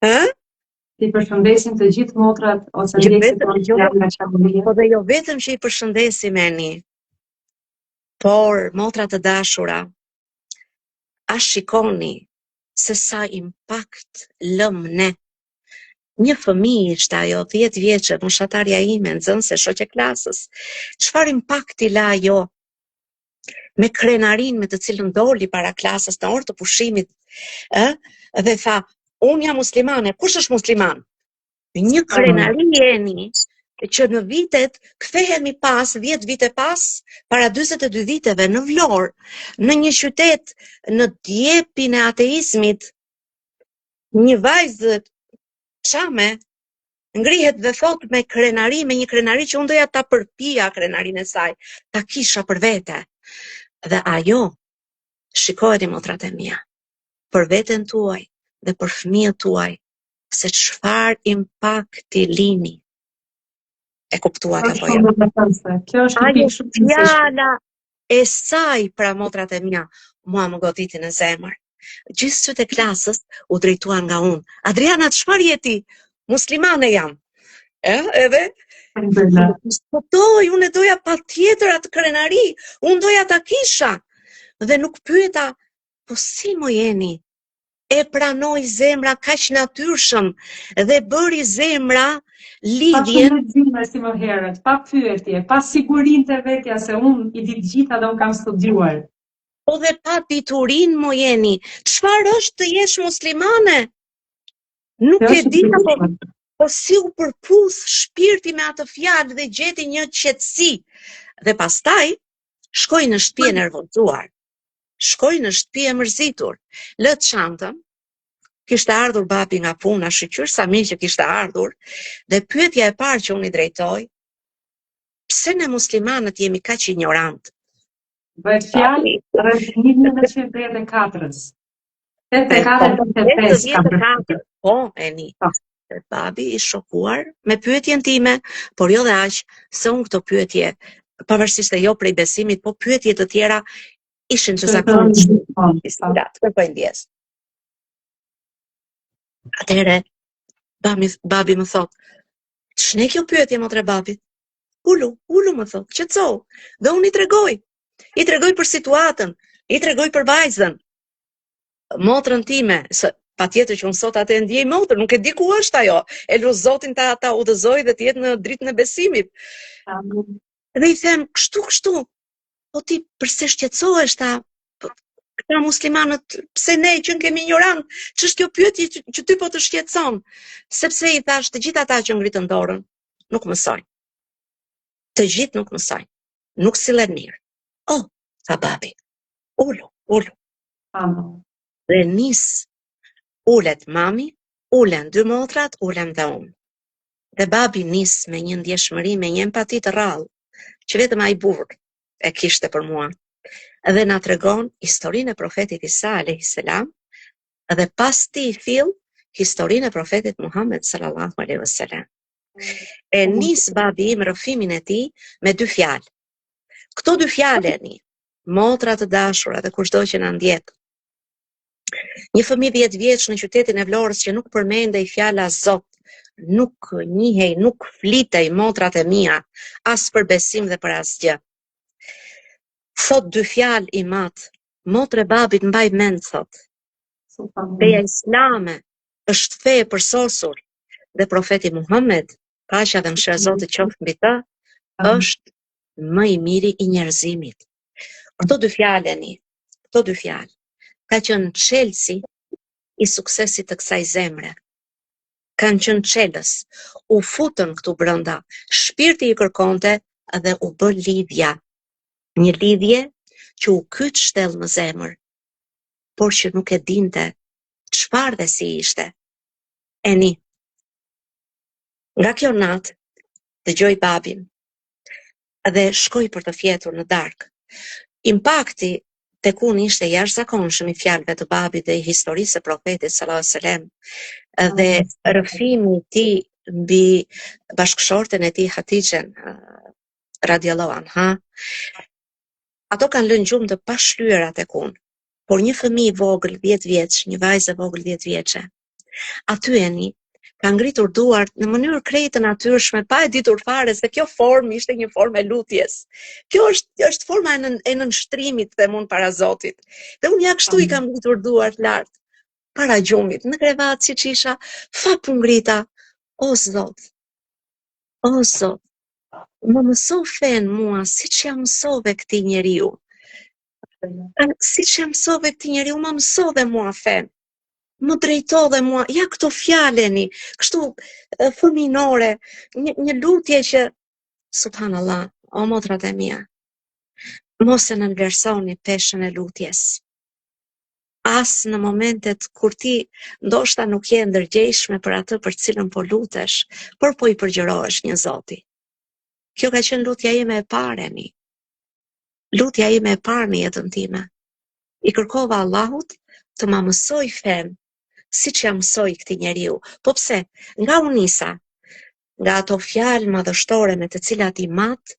Ti përshëndesim të gjithë motrat ose ndjekësit nga Çamëria. Po dhe jo vetëm që i përshëndesim, Eni, por motra të dashura, a shikoni se sa impakt lëm ne. Një fëmijë ishte ajo, 10 vjeçë, moshatarja ime, nxënëse, shoqe klasës. Çfarë impakti la ajo? Me krenarin me të cilën doli para klasës në orë të pushimit, dhe tha, unë jam muslimane. Kush është musliman? Një krenari, Eni, që në vitet, kthehemi pas, 10 vite pas, para 42 viteve, në Vlorë, në një qytet, në djepin e ateizmit, një vajzë çame, ngrihet dhe thot me krenari, me një krenari që unë doja ta përpija krenarin e saj, ta kisha për vete. Dhe ajo, shikojeni motrat e mia, për veten tuaj dhe për fëmijët tuaj, se çfarë impakti lini. E kuptuat apo jo? Kjo është një pikë shumë e fjala e saj pra motrat e mia, mua më goditi në zemër. Gjithë sytë e klasës u drejtuan nga unë. Adriana, çfarë je ti? Muslimane jam. Edhe unë e doja patjetër atë krenari, unë doja ta kisha. Dhe nuk pyeta, po si mo jeni? E pranoi zemra kaq natyrshëm dhe bëri zemra lidhjen. Pa si më herët, pa pyetje, pa sigurinë të vetja se unë i di të gjitha dhe unë kam studiuar. Po dhe pa diturin mo jeni. Çfarë është të jesh muslimane? Nuk e di apo. Po si u përputh shpirti me atë fjalë dhe gjeti një qetësi. Dhe pastaj shkoi në shtëpi e nervozuar. Shkoi në shtëpi e mërzitur. Lë çantën. Kishte ardhur babi nga puna, shqyr sa mirë që kishte ardhur, dhe pyetja e parë që unë i drejtoj, pse ne muslimanët jemi kaq ignorant? Bëhet fjalë rreth 1984-s. 84-85. Po, Eni. Babi i shokuar me pyetjen time, por jo dhe aq, se unë këto pyetje, pavarësisht e jo prej besimit, po pyetje të tjera ishin të zakonshme. Kërkoj ndjes. Atëherë, babi më thot, ç'ne kjo pyetje motre babit? ulu më thot, qetëso. Dhe unë i tregoj për situatën, i tregoj për vajzën, motrën time, se patjetër që unë sot atë ndjej motrën, nuk e di ku është ajo. E lut Zotin ta udhëzoj dhe të jetë në dritën e besimit. Dhe i them, kështu, po ti përse shqetësohesh ta? Këta muslimanët, pse ne që kemi ignorant, ç'është kjo pyetje që ty po të shqetëson? Sepse i thash, të gjithë ata që ngritën dorën, nuk mësojnë. Të gjithë nuk mësojnë. Nuk sillen mirë. Oh, tha babi, ulu. Dhe nis, ulet mami, ulen dy motrat, ulen dhe unë. Dhe babi nis me një ndjeshmëri, me një empati të rrallë, që vetëm ai burr e kishte për mua. Dhe na tregon historinë e profetit Isa alayhis salam, dhe pas ti fill historinë e profetit Muhammed sallallahu alaihi wasallam. E nis babi im rrëfimin e tij me dy fjalë. Këto dy fjalë motra të dashura dhe kushdo që na ndjek. Një fëmijë 10 vjeç në qytetin e Vlorës që nuk përmendej fjala Zot, nuk njihej, nuk flitej motrat e mia, as për besim dhe për asgjë. Thot dy fjalë i mat, motre babit mbaj mend, thot. Feja islame është fe e përsosur dhe profeti Muhammed, paqja dhe mëshira e Zotit qoftë mbi të, është më i miri i njerëzimit. Këto dy fjalë ka qenë çelësi i suksesit të kësaj zemre. Kanë qenë çelës, u futën këtu brenda, shpirti i kërkonte dhe u bë lidhja. Një lidhje që u kyç shtell në zemër, por që nuk e dinte çfarë dhe si ishte. Nga kjo natë dëgjoj babin dhe shkoj për të fjetur në darkë. Impakti tek unë ishte jashtëzakonshëm i fjalëve të babit dhe i historisë së profetit sallallahu alajhi wasallam dhe rrëfimi i tij mbi bashkëshorten e tij Hatixhen radiallahu anha. Ato kanë lënë gjumë të pashlyera tek unë, por një fëmijë vogël 10 vjeç, një vajzë vogël 10 vjeçe, aty ka ngritur duart në mënyrë krejt të natyrshme, pa e ditur fare se kjo formë ishte një formë e lutjes. Kjo është forma e nënshtrimit dhe mund para Zotit. Dhe unë ja kështu i kam ngritur duart lart, para gjumit, në krevat siç isha, fap u ngrita. O Zot, më mëso fen mua siç ja mësove këtij njeriu. Siç ja mësove këtij njeriu, më mësove mua fen. Më drejto dhe mua, ja këto fjaleni, kështu fëminore, një lutje që, subhanallah, o motrat e mia, mos e nënvlerësoni peshën e lutjes. As në momentet kur ti ndoshta nuk je ndërgjegjshme për atë për cilën po lutesh, por po i përgjërohesh një Zoti. Kjo ka qenë lutja ime e parë, lutja ime e parë në jetën time. I kërkova Allahut të ma mësoj fen, siç ja mësoi këtij njeriu. Po pse? Nga u nisa, nga ato fjalë madhështore me të cilat i mat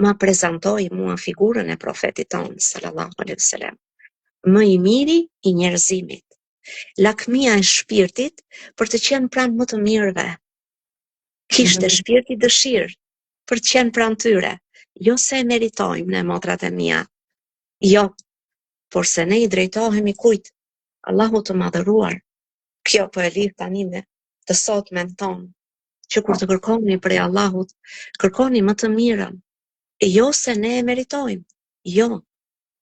ma prezantoi mua figurën e profetit ton sallallahu alaihi wasallam. Më i miri i njerëzimit. Lakmia e shpirtit për të qenë pranë më të mirëve. Kishte shpirti dëshirë për të qenë pranë tyre. Jo se e meritojmë ne motrat e mia. Jo, por se ne i drejtohemi kujt? Allahu të madhëruar. Kjo po e lidh tani me të sotmen tonë, që kur të kërkoni prej Allahut, kërkoni më të mirën. Jo se ne e meritojmë, jo,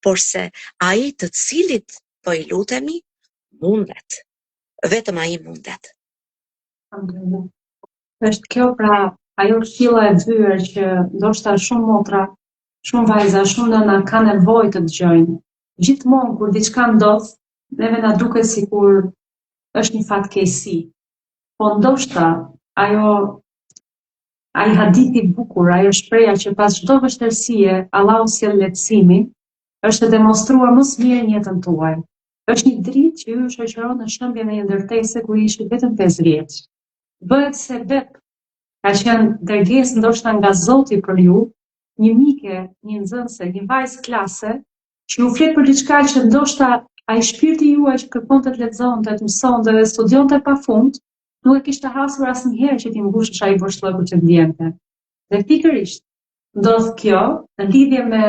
por se ai të cilit po i lutemi, mundet. Vetëm ai mundet. Është kjo pra ajo këshilla e dyer që ndoshta shumë motra, shumë vajza, shumë nëna kanë nevojë të dëgjojnë. Gjithmonë kur diçka ndodh, neve na duket sikur është një fatkeqësi. Po ndoshta ai hadith i bukur, ajo shpreha që pas çdo vështirësie Allahu sjell lehtësimin, është e demonstruar më së miri në jetën tuaj. Është një dritë që ju shoqëron në shëmbjen e një ndërtese kur ishit vetëm 5 vjeç. Bëhet sebeb, ka qenë dërgesë ndoshta nga Zoti për ju, një mike, një nxënëse, një vajzë klase, që ju flet për diçka që ndoshta ai shpirti juaj që kërkonte të lexonte, të mësonte dhe studionte pafund, nuk e kishte hasur asnjëherë që ti mbushësh ai vëshllëku që ndjente. Dhe pikërisht, ndodh kjo në lidhje me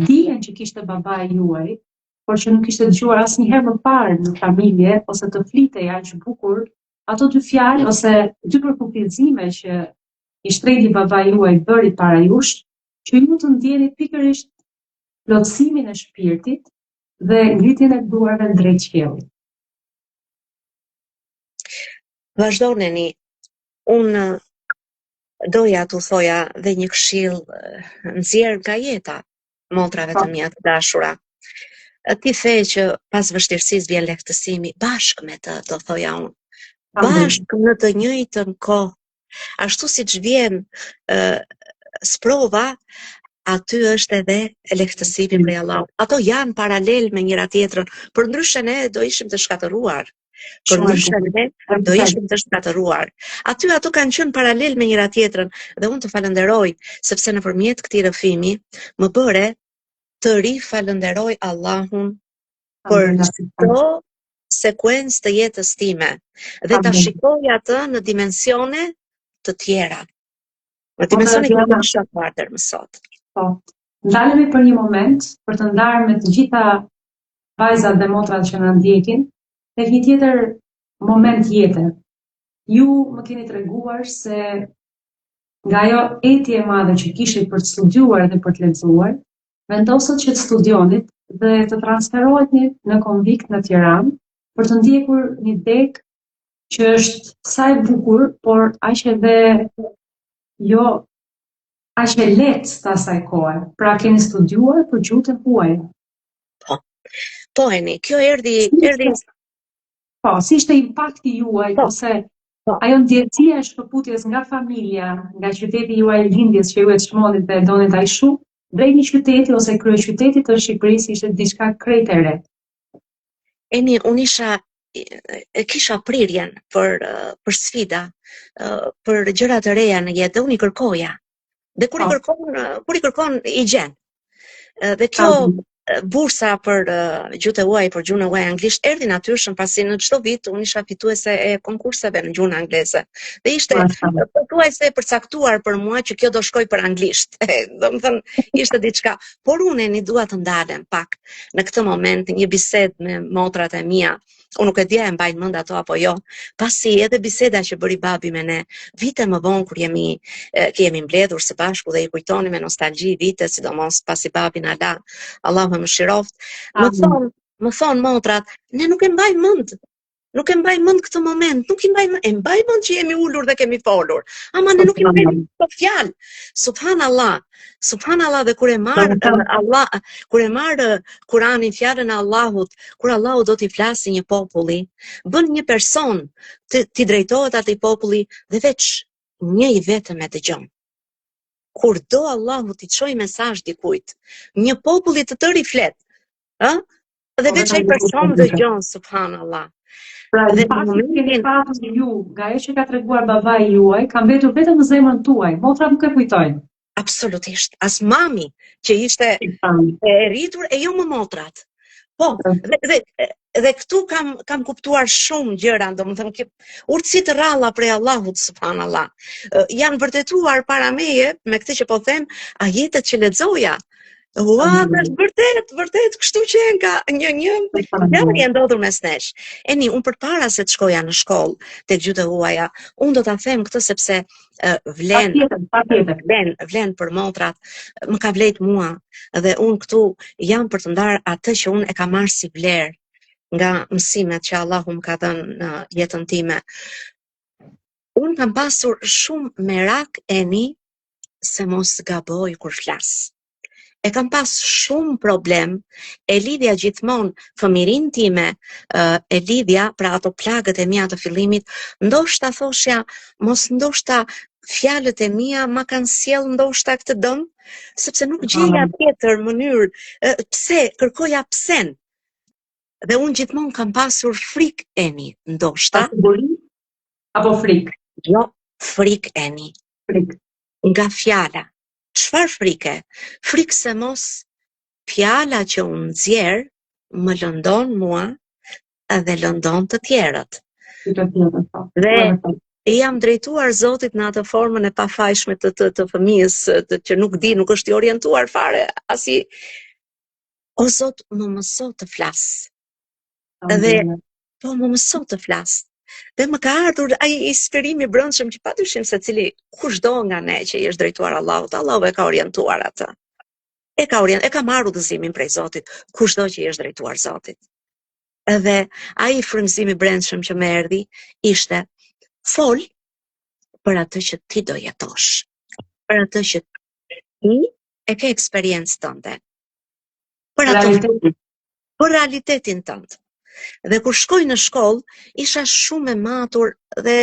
dijen që kishte babai juaj, por që nuk kishte dëgjuar asnjëherë më parë në familje ose të flitej aq bukur, ato dy fjalë ose dy përkufizime që i shtrejti babai juaj bëri para jush, që ju të ndjeni pikërisht plotësimin e shpirtit dhe ngritjen e duarve drejt qiellit. Vazhdoneni. Unë doja t'u thoja dhe një këshill nxjerr nga jeta motrave të mia të dashura. Ti the që pas vështirësisë vjen lehtësimi, bashkë me të, do thoja unë. Bashkë në të njëjtën kohë. Ashtu siç vjen sprova, aty është edhe lehtësimi prej Allahut. Ato janë paralel me njëra tjetrën, përndryshe ne do ishim të shkatëruar. Përndryshe ne do ishim të shkatëruar. Aty ato kanë qenë paralel me njëra tjetrën dhe unë të falenderoj sepse nëpërmjet këtij rrëfimi më bëre të rifalënderoj Allahun për çdo sekuencë të jetës time dhe ta shikoj atë në dimensione të tjera. Në dimensione që nuk kisha parë më sot. Po. Ndalemi për një moment për të ndarë me të gjitha vajzat dhe motrat që na ndjekin tek një tjetër moment jete. Ju më keni treguar se nga ajo etje e madhe që kishit për të studiuar dhe për të lexuar, vendosët që të studionit dhe të transferoheni në Konvikt në Tiranë për të ndjekur një deg që është sa e bukur, por aq edhe jo aq e lehtë të asaj kohe. Pra keni studiuar për gjuhën huaj. Po, Eni, kjo erdhi Po, si ishte impakti juaj ose ajo ndjesia e shkëputjes nga familja, nga qyteti juaj lindjes që ju e çmonit dhe donit aq shumë, drejt një qyteti ose kryeqytetit të Shqipërisë ishte diçka krejt e re. Eni, unë kisha prirjen për sfida, për gjëra të reja në jetë, dhe unë i kërkoja. Dhe kur i kërkon i gjen. Dhe kjo bursa për gjuhën e huaj, për gjuhën e huaj anglisht erdhi natyrshëm pasi në çdo vit unë isha fituese e konkurseve në gjuhën angleze. Dhe ishte pothuajse e përcaktuar për mua që kjo do shkoj për anglisht. Domethënë ishte diçka, por unë dua të ndalem pak në këtë moment një bisedë me motrat e mia. Unë nuk e dija e mbajnë mend ato apo jo, pasi edhe biseda që bëri babi me ne, vite më vonë kur jemi mbledhur së bashku dhe i kujtoni me nostalgji vite, sidomos pasi babi na la, Allahu më mëshiroft, më thon motrat, ne nuk e mbajmë mend. Nuk e mbaj mend këtë moment, nuk e mbaj mend që jemi ulur dhe kemi folur. Ama ne nuk e mbaj mend këtë fjalë. Subhanallah dhe kur e marr Kur'anin fjalën e Allahut, kur Allahu do t'i flasë një populli, bën një person t'i drejtohet atij populli dhe veç një i vetëm e dëgjon. Kur do Allahu t'i çojë mesazh dikujt, një popull i të tërë i flet, dhe veç ai person dëgjon, subhanallah. Pra, dhe keni pasur ju, nga ajo që ka treguar babai juaj, ka mbetur vetëm në zemrën tuaj. Motrat nuk e kujtojnë. Absolutisht. As mami që ishte e rritur e jo më motrat. Po, dhe këtu kam kuptuar shumë gjëra, domethënë urtësi të rralla prej Allahut subhanallah. Janë vërtetuar para meje me këtë që po them, ajetet që lexoja. Ua, vërtet, kështu që nga një ndodhur mes nesh. Eni, unë përpara se të shkoja në shkollë tek gjuhët e huaja, unë do ta them këtë sepse vlen për motrat, më ka vlejt mua dhe unë këtu jam për të ndarë atë që unë e kam marrë si vlerë nga mësimet që Allahu më ka dhënë në jetën time. Unë kam pasur shumë merak Eni se mos gaboj kur flas. E kam pas shumë problem, e lidhja gjithmonë fëmirin time, e lidhja pra ato plagët e mia të fillimit, ndoshta thoshja, mos ndoshta fjalët e mia ma kanë sjell ndoshta këtë dëm, sepse nuk gjeja tjetër mënyrë, pse, kërkoja psen. Dhe unë gjithmonë kam pasur frikë Eni, ndoshta. Apo frikë? Jo, frikë Eni. Frikë. Nga fjala. Çfarë frike? Frikë se mos fjala që unë nxjerr më lëndon mua dhe lëndon të tjerët. Dhe jam drejtuar Zotit në atë formën e pafajshme të fëmijës që nuk di, nuk është i orientuar fare, o Zot, më mëso të flas. Dhe po më mëso të flas. Dhe më ka ardhur ai inspirimi brendshëm që padyshim se cili kushdo nga ne që i është drejtuar Allahut, Allahu e ka orientuar atë. E ka marrë udhëzimin prej Zotit, kushdo që i është drejtuar Zotit. Edhe ai frymëzimi brendshëm që më erdhi ishte fol për atë që ti do jetosh, për atë që ti e ke eksperiencën tënde, për realitetin tënd. Dhe kur shkoj në shkollë, isha shumë e matur dhe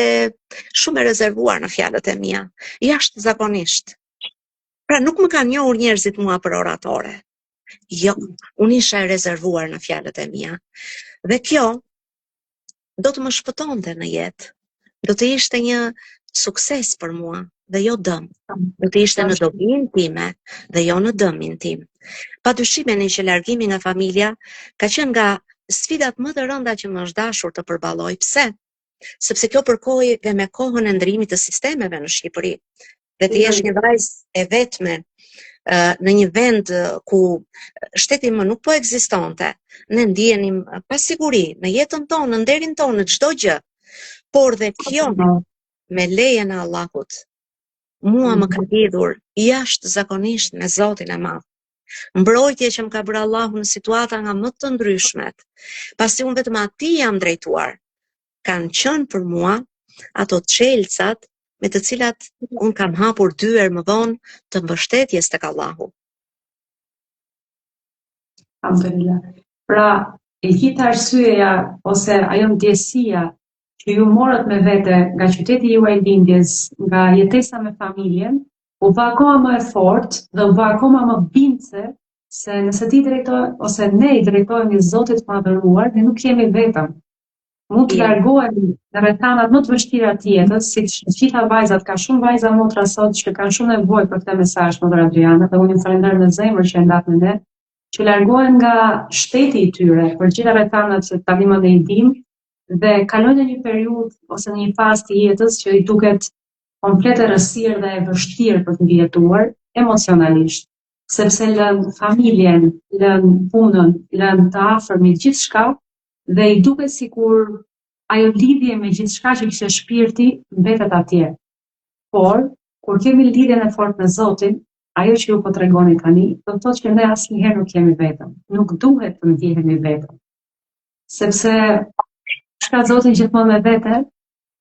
shumë e rezervuar në fjalët e mia, jashtëzakonisht. Pra nuk më kanë njohur njerëzit mua për oratore. Jo, unë isha e rezervuar në fjalët e mia. Dhe kjo do të më shpëtonte në jetë. Do të ishte një sukses për mua dhe jo dëm. Do të ishte në dobinë time dhe jo në dëmin tim. Padyshim që largimi nga familja ka qenë nga sfidat më të rënda që më është dashur të përballoj. Pse? Sepse kjo përkoi dhe me kohën e ndrimit të sistemeve në Shqipëri. Dhe të jesh një vajzë e vetme në një vend ku shteti më nuk po ekzistonte, ne ndjenim pasiguri në jetën tonë, në nderin tonë, në çdo gjë. Por dhe kjo me lejen e Allahut, mua më ka lidhur jashtëzakonisht me Zotin e Madh. Mbrojtje që më ka bërë Allahu në situata nga më të ndryshmet, pasi unë vetëm atij jam drejtuar, kanë qenë për mua ato çelësat me të cilat unë kam hapur dyer më vonë të mbështetjes tek Allahu. Alhamdulillah. Pra, e gjithë arsyeja ose ajo ndjesia që ju morët me vete nga qyteti juaj lindjes, nga jetesa me familjen, u bë akoma më e fortë dhe u bë akoma më bindse se nëse ti drejtohet ose ne i drejtohemi Zotit të Madhëruar, ne nuk jemi vetëm. Mund të largohemi në rrethanat më të vështira të jetës, siç gjitha vajzat, ka shumë vajza motra sot që kanë shumë nevojë për këtë mesazh, Motër Adriana, dhe unë ju falenderoj në zemër që e ndat me ne, që largohen nga shteti i tyre për gjitha rrethanat që tani më ne i dim dhe kalojnë në një periudhë ose në një fazë të jetës që i duket komplet e rësirë dhe e vështirë për të mbijetuar emocionalisht, sepse lën familjen, lën punën, lën të afërmit, gjithçka. Dhe i duket sikur ajo lidhje me gjithçka që kishte shpirti mbetet atje. Por, kur kemi lidhjen e fortë me Zotin, ajo që ju po tregoni tani, do të thotë që ne asnjëherë nuk jemi vetëm. Nuk duhet të ndjehemi vetëm. Sepse shka Zotin gjithmonë me vete,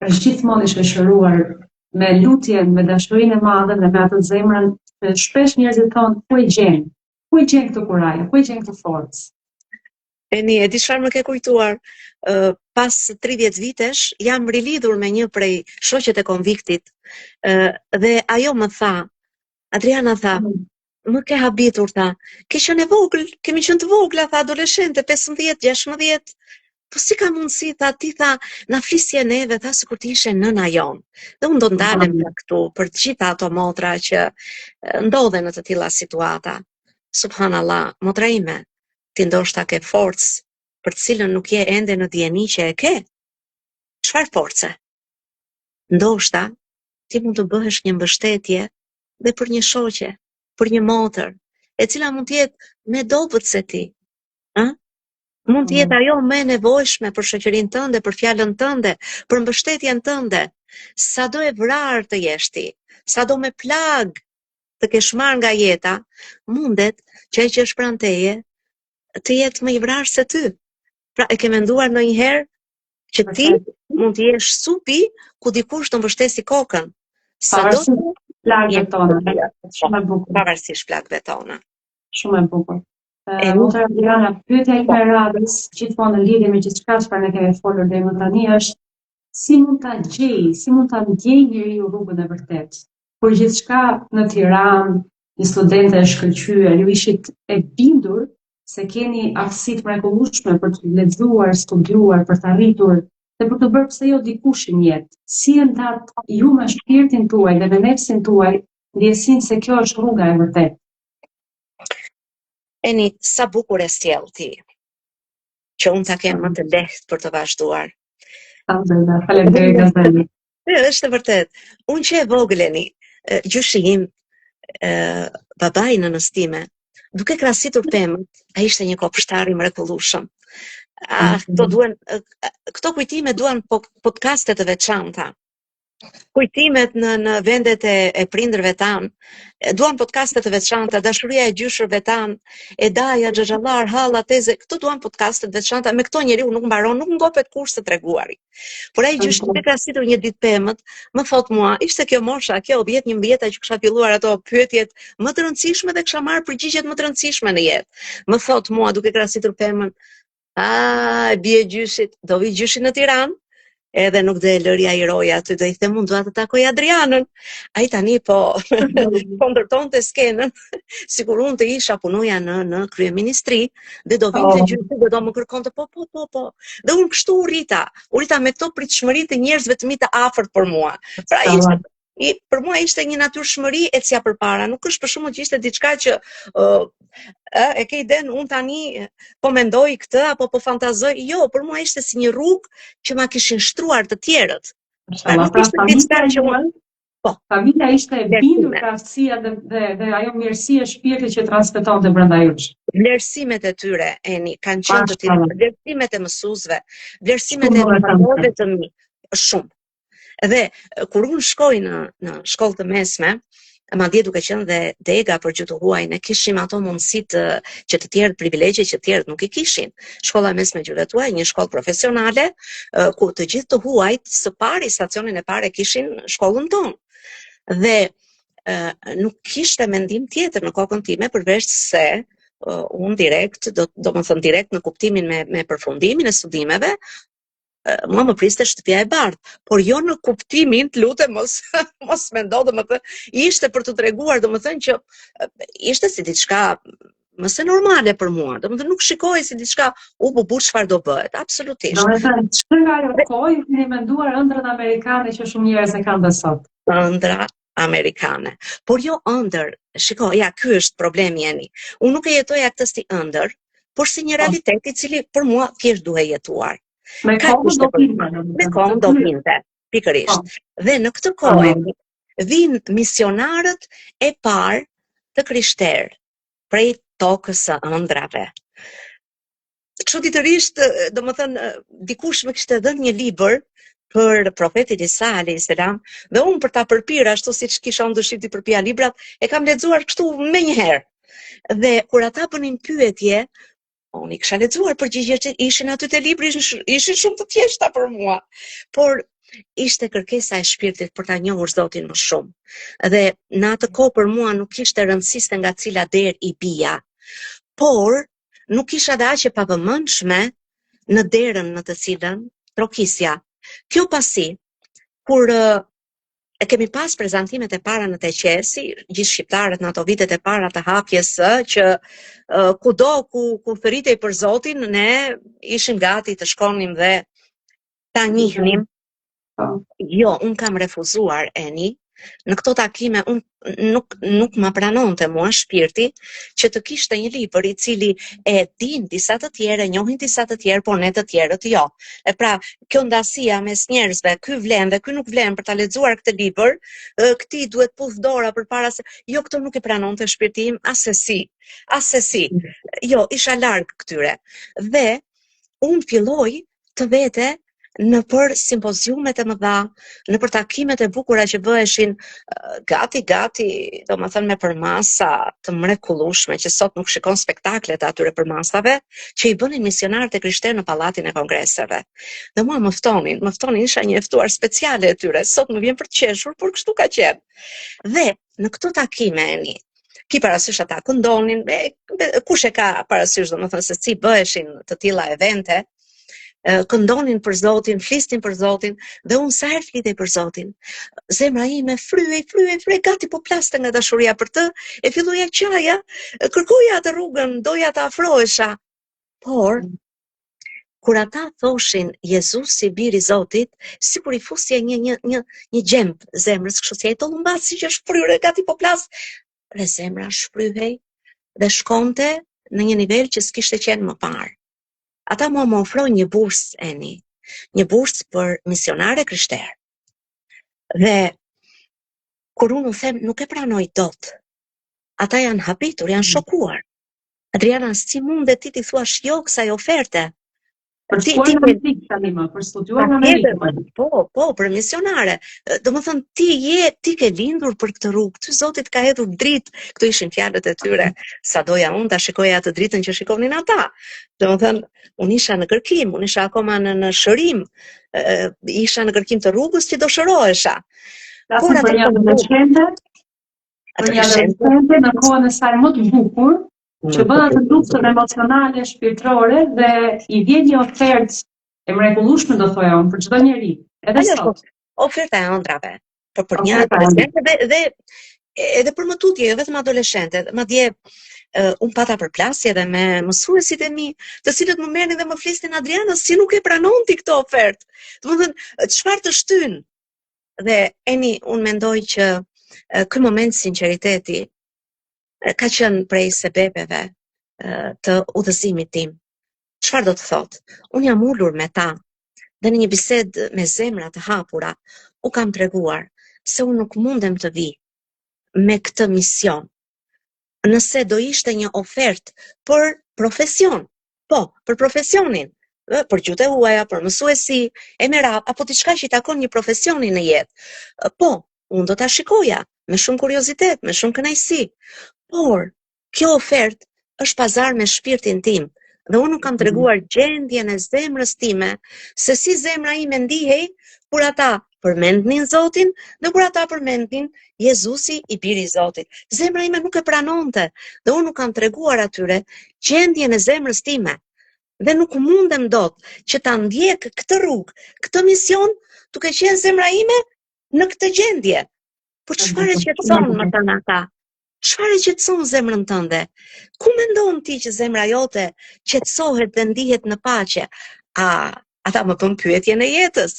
është gjithmonë i shoqëruar me lutjen, me dashurinë e madhe dhe me atë zemrën që shpesh njerëzit thonë, ku e gjen? Ku e gjen këtë kuraje? Ku e gjen këtë forcë? E di çfarë më ke kujtuar, pas 30 vitesh jam rilidhur me një prej shoqet e konviktit dhe ajo më tha, Adriana tha, më ke habitur, tha, ke qenë e vogël, kemi qenë të vogla, tha, adoleshente, 15-16, po si ka mundësi, tha, ti tha, na flisje neve, tha, sikur ti ishe nëna jon. Dhe unë do ndalem nga këtu për të gjitha ato motra që ndodhen në të tilla situata. Subhanallah, motra ime, ti ndoshta ke forcë për të cilën nuk je ende në dieni që e ke. Çfarë force? Ndoshta ti mund të bëhesh një mbështetje dhe për një shoqe, për një motër, e cila mund të jetë më dobët se ti. Mund të jetë ajo më e nevojshme për shoqërinë tënde, për fjalën tënde, për mbështetjen tënde. Sado e vrarë të jesh ti, sado me plag të kesh marrë nga jeta, mundet që ai që është pranë teje të jetë më i vrarë se ty. Pra e ke menduar ndonjëherë që ti mund të jesh supi ku dikush të mbështesi kokën. Pavarësisht plagëve tona. Shumë e bukur. Pavarësisht plagëve tona. Shumë e bukur. Motër Adriana, pyetja ime e radhës, gjithmonë në lidhje me gjithçka çfarë ne kemi folur deri më tani është si mund ta gjej njeriu rrugën e vërtetë. Kur gjithçka në Tiranë, një studente e shkëlqyer, ju ishit e bindur se keni aftësitë mrekullueshme për të lexuar, studiuar, për të arritur dhe për të bërë pse jo dikushin jetë. Si e ndat ju me shpirtin tuaj dhe me nefsin tuaj ndjesinë se kjo është rruga e vërtetë? Eni, sa bukur e sjell ti, që unë ta kem më të lehtë për të vazhduar. Faleminderit. Është e vërtet. Unë që e vogleni, gjyshi im, babai në nëstime, duke krahasitur pemët, ai ishte një kopshtar i mrekullueshëm. Këto kujtime duan podcaste të veçanta. Kujtimet në vendet e prindërve tanë, duan podcaste të veçanta, dashuria e gjyshërve tanë, e daja, xhaxhallar, halla, teze, këto duan podcaste të veçanta, me këto njeriu nuk mbaron, nuk ngopet kurse të treguari. Por ai gjyshi duke krahasitur një ditë pemët, më thot mua, ishte kjo mosha, kjo 10-11 që kisha filluar ato pyetjet më të rëndësishme dhe kisha marrë përgjigjet më të rëndësishme në jetë. Më thot mua duke krahasitur pemën, bie gjyshit, do vi gjyshi në Tiranë. Edhe nuk dhe lërja i roja aty, do i them unë dua të takoj Adrianën. Ai tani po ndërtonte skenën, sikur unë të isha punoja në kryeministri, dhe do vinte gjyshi dhe do më kërkonte po. Dhe unë kështu u rrita me këto pritshmëri të njerëzve të mi të afërt për mua. Pra për mua ishte një natyrshmëri e cja përpara, nuk është për shkakun që ishte diçka që e ke iden unë tani po mendoj këtë apo po fantazoj, jo, për mua ishte si një rrugë që ma kishin shtruar të tjerët. Familja ishte e bindur krahasia dhe ajo mirësi e shpirtit që transmetonte brenda jush. Vlerësimet e tyre, Eni, kanë qenë të tjera, vlerësimet e mësuesve, vlerësimet e profesorëve të mi, shumë. Dhe kur unë shkoj në shkollë të mesme, madje duke qenë dhe dega për gjuhë huaj, ne kishim ato mundësitë që të tjerët privilegje që të tjerët nuk i kishin. Shkolla e mesme gjuhëve huaj, një shkollë profesionale, ku të gjithë të huajt së pari stacionin e parë kishin shkollën tonë. Dhe nuk kishte mendim tjetër në kokën time përveç se unë direkt, do më thënë direkt në kuptimin me përfundimin e studimeve, mua më priste shtëpia e bardhë, por jo në kuptimin, të lutem mos mendo, ishte për të treguar, domethënë që ishte si diçka mëse normale për mua, domethënë nuk shikoj si diçka bu çfarë do bëhet, absolutisht. Domethënë çfarë nga ajo kohë keni menduar ëndrrën amerikane që shumë njerëz e kanë dhe sot. Ëndra amerikane. Por jo ëndër, shikoj, ja ky është problemi Eni. Unë nuk e jetoja këtë si ëndër, por si një realitet i cili për mua thjesht duhet jetuar. Me kohën do vinte, pikërisht. Dhe në këtë kohë vinë misionarët e parë të krishterë prej tokës së ëndrave. Çuditërisht, domethënë, dikush më kishte dhënë një libër për profetin Isa alayhis salam, dhe unë për ta përpirë ashtu siç kisha unë dëshirë të përpija librat, e kam lexuar kështu menjëherë. Dhe kur ata bënin pyetje, unë i kisha lexuar përgjigjet që ishin aty te libri, ishin shumë të thjeshta për mua. Por ishte kërkesa e shpirtit për ta njohur Zotin më shumë. Dhe në atë kohë për mua nuk kishte rëndësisë nga cila derë i bija. Por nuk isha dhe aq e pavëmendshme në derën në të cilën trokisja. Kjo pasi, kur e kemi pas prezantimet e para në Teqesi, gjithë shqiptarët në ato vitet e para të hapjes që kudo ku thëritej për Zotin, ne ishim gati të shkonim dhe ta njihnim. Jo, unë kam refuzuar, Eni, në këto takime nuk më pranonte mua shpirti që të kishte një libër i cili e din disa të tjerë, njohin disa të tjerë, por ne të tjerët jo. E pra, kjo ndasia mes njerëzve, ky vlen dhe ky nuk vlen për ta lexuar këtë libër, këtij duhet puth dora përpara se jo, këto nuk e pranonte shpirti im asesi. Jo, isha larg këtyre. Dhe unë filloj të vete në për simpoziumet e mëdha, në për takimet e bukura që bëheshin gati, domethënë me përmasa të mrekullueshme, që sot nuk shikon spektaklet e atyre përmasave, që i bënin misionarët e krishterë në pallatin e kongreseve. Dhe mua më ftonin, isha një e ftuar speciale e tyre, sot më vjen për të qeshur, por kështu ka qenë. Dhe në këto takime, Eni, ki parasysh ata këndonin, kush e ka parasysh, domethënë se si bëheshin të tilla evente, këndonin për Zotin, flisnin për Zotin, dhe unë sa herë flitej për Zotin, zemra ime fryej, gati po plaste nga dashuria për të, e filloja qaja, kërkoja atë rrugën, doja të afrohesha. Por, kur ata thoshin Jezusi biri i Zotit, sikur i fusje një gjemp zemrës, kështu si ai tollumbasi që është fryrë, gati po plas, dhe zemra shfryhej dhe shkonte në një nivel që s'kishte qenë më parë. Ata mua më ofrojnë një bursë, Eni, një bursë për misionare krishterë. Dhe kur unë u them nuk e pranoj dot, ata janë habitur, janë shokuar. Adriana, si mundet ti t'i thuash jo kësaj oferte? Për shkuar në Amerikë tani më, për studiuar në Amerikë. Po, për misionare. Domethënë ti ke lindur për këtë rrugë. Ty Zoti ka hedhur dritë. Këto ishin fjalët e tyre. Sa doja unë ta shikoja atë dritën që shikonin ata. Domethënë, unë isha në kërkim, unë isha akoma në shërim, isha në kërkim të rrugës që do shërohesha. Por atë për adoleshente, në kohën e saj më të bukur, që bën atë luftën emocionale, shpirtërore dhe i vjen një ofertë e mrekullueshme do thoya unë për çdo njeri, edhe sot. Oferta e ëndrave, për një adoleshente dhe edhe për më tutje, jo vetëm adoleshente, madje unë pata përplasje edhe me mësuesit e mi, të cilët më merrnin dhe më flisnin Adriana, si nuk e pranon ti këtë ofertë. Domethënë, çfarë të shtyn? Dhe unë mendoj që ky moment sinqeriteti ka qenë prej sebepeve të udhëzimit tim. Çfarë do të thotë? Unë jam ulur me ta dhe në një bisedë me zemra të hapura u kam treguar se unë nuk mundem të vi me këtë mision nëse do ishte një ofertë për profesion. Po, për profesionin, për gjuhët e huaja, për mësuesi, e merap, apo diçka që i takon një profesioni në jetë. Po, unë do ta shikoja me shumë kuriozitet, me shumë kënaqësi. Por, kjo ofertë është pazar me shpirtin tim dhe unë kam treguar gjendjen e zemrës time se si zemra ime ndihej kur ata përmendnin Zotin dhe kur ata përmendnin Jezusi i biri i Zotit. Zemra ime nuk e pranonte dhe unë nuk kam treguar atyre gjendjen e zemrës time dhe nuk mundem dot që ta ndjek këtë rrugë, këtë mision, duke qenë zemra ime në këtë gjendje. Por çfarë qetëson më tani ata? Çfarë qetëson zemrën tënde? Ku mendon ti që zemra jote qetësohet dhe ndihet në paqe? Ata më bën pyetje në jetës.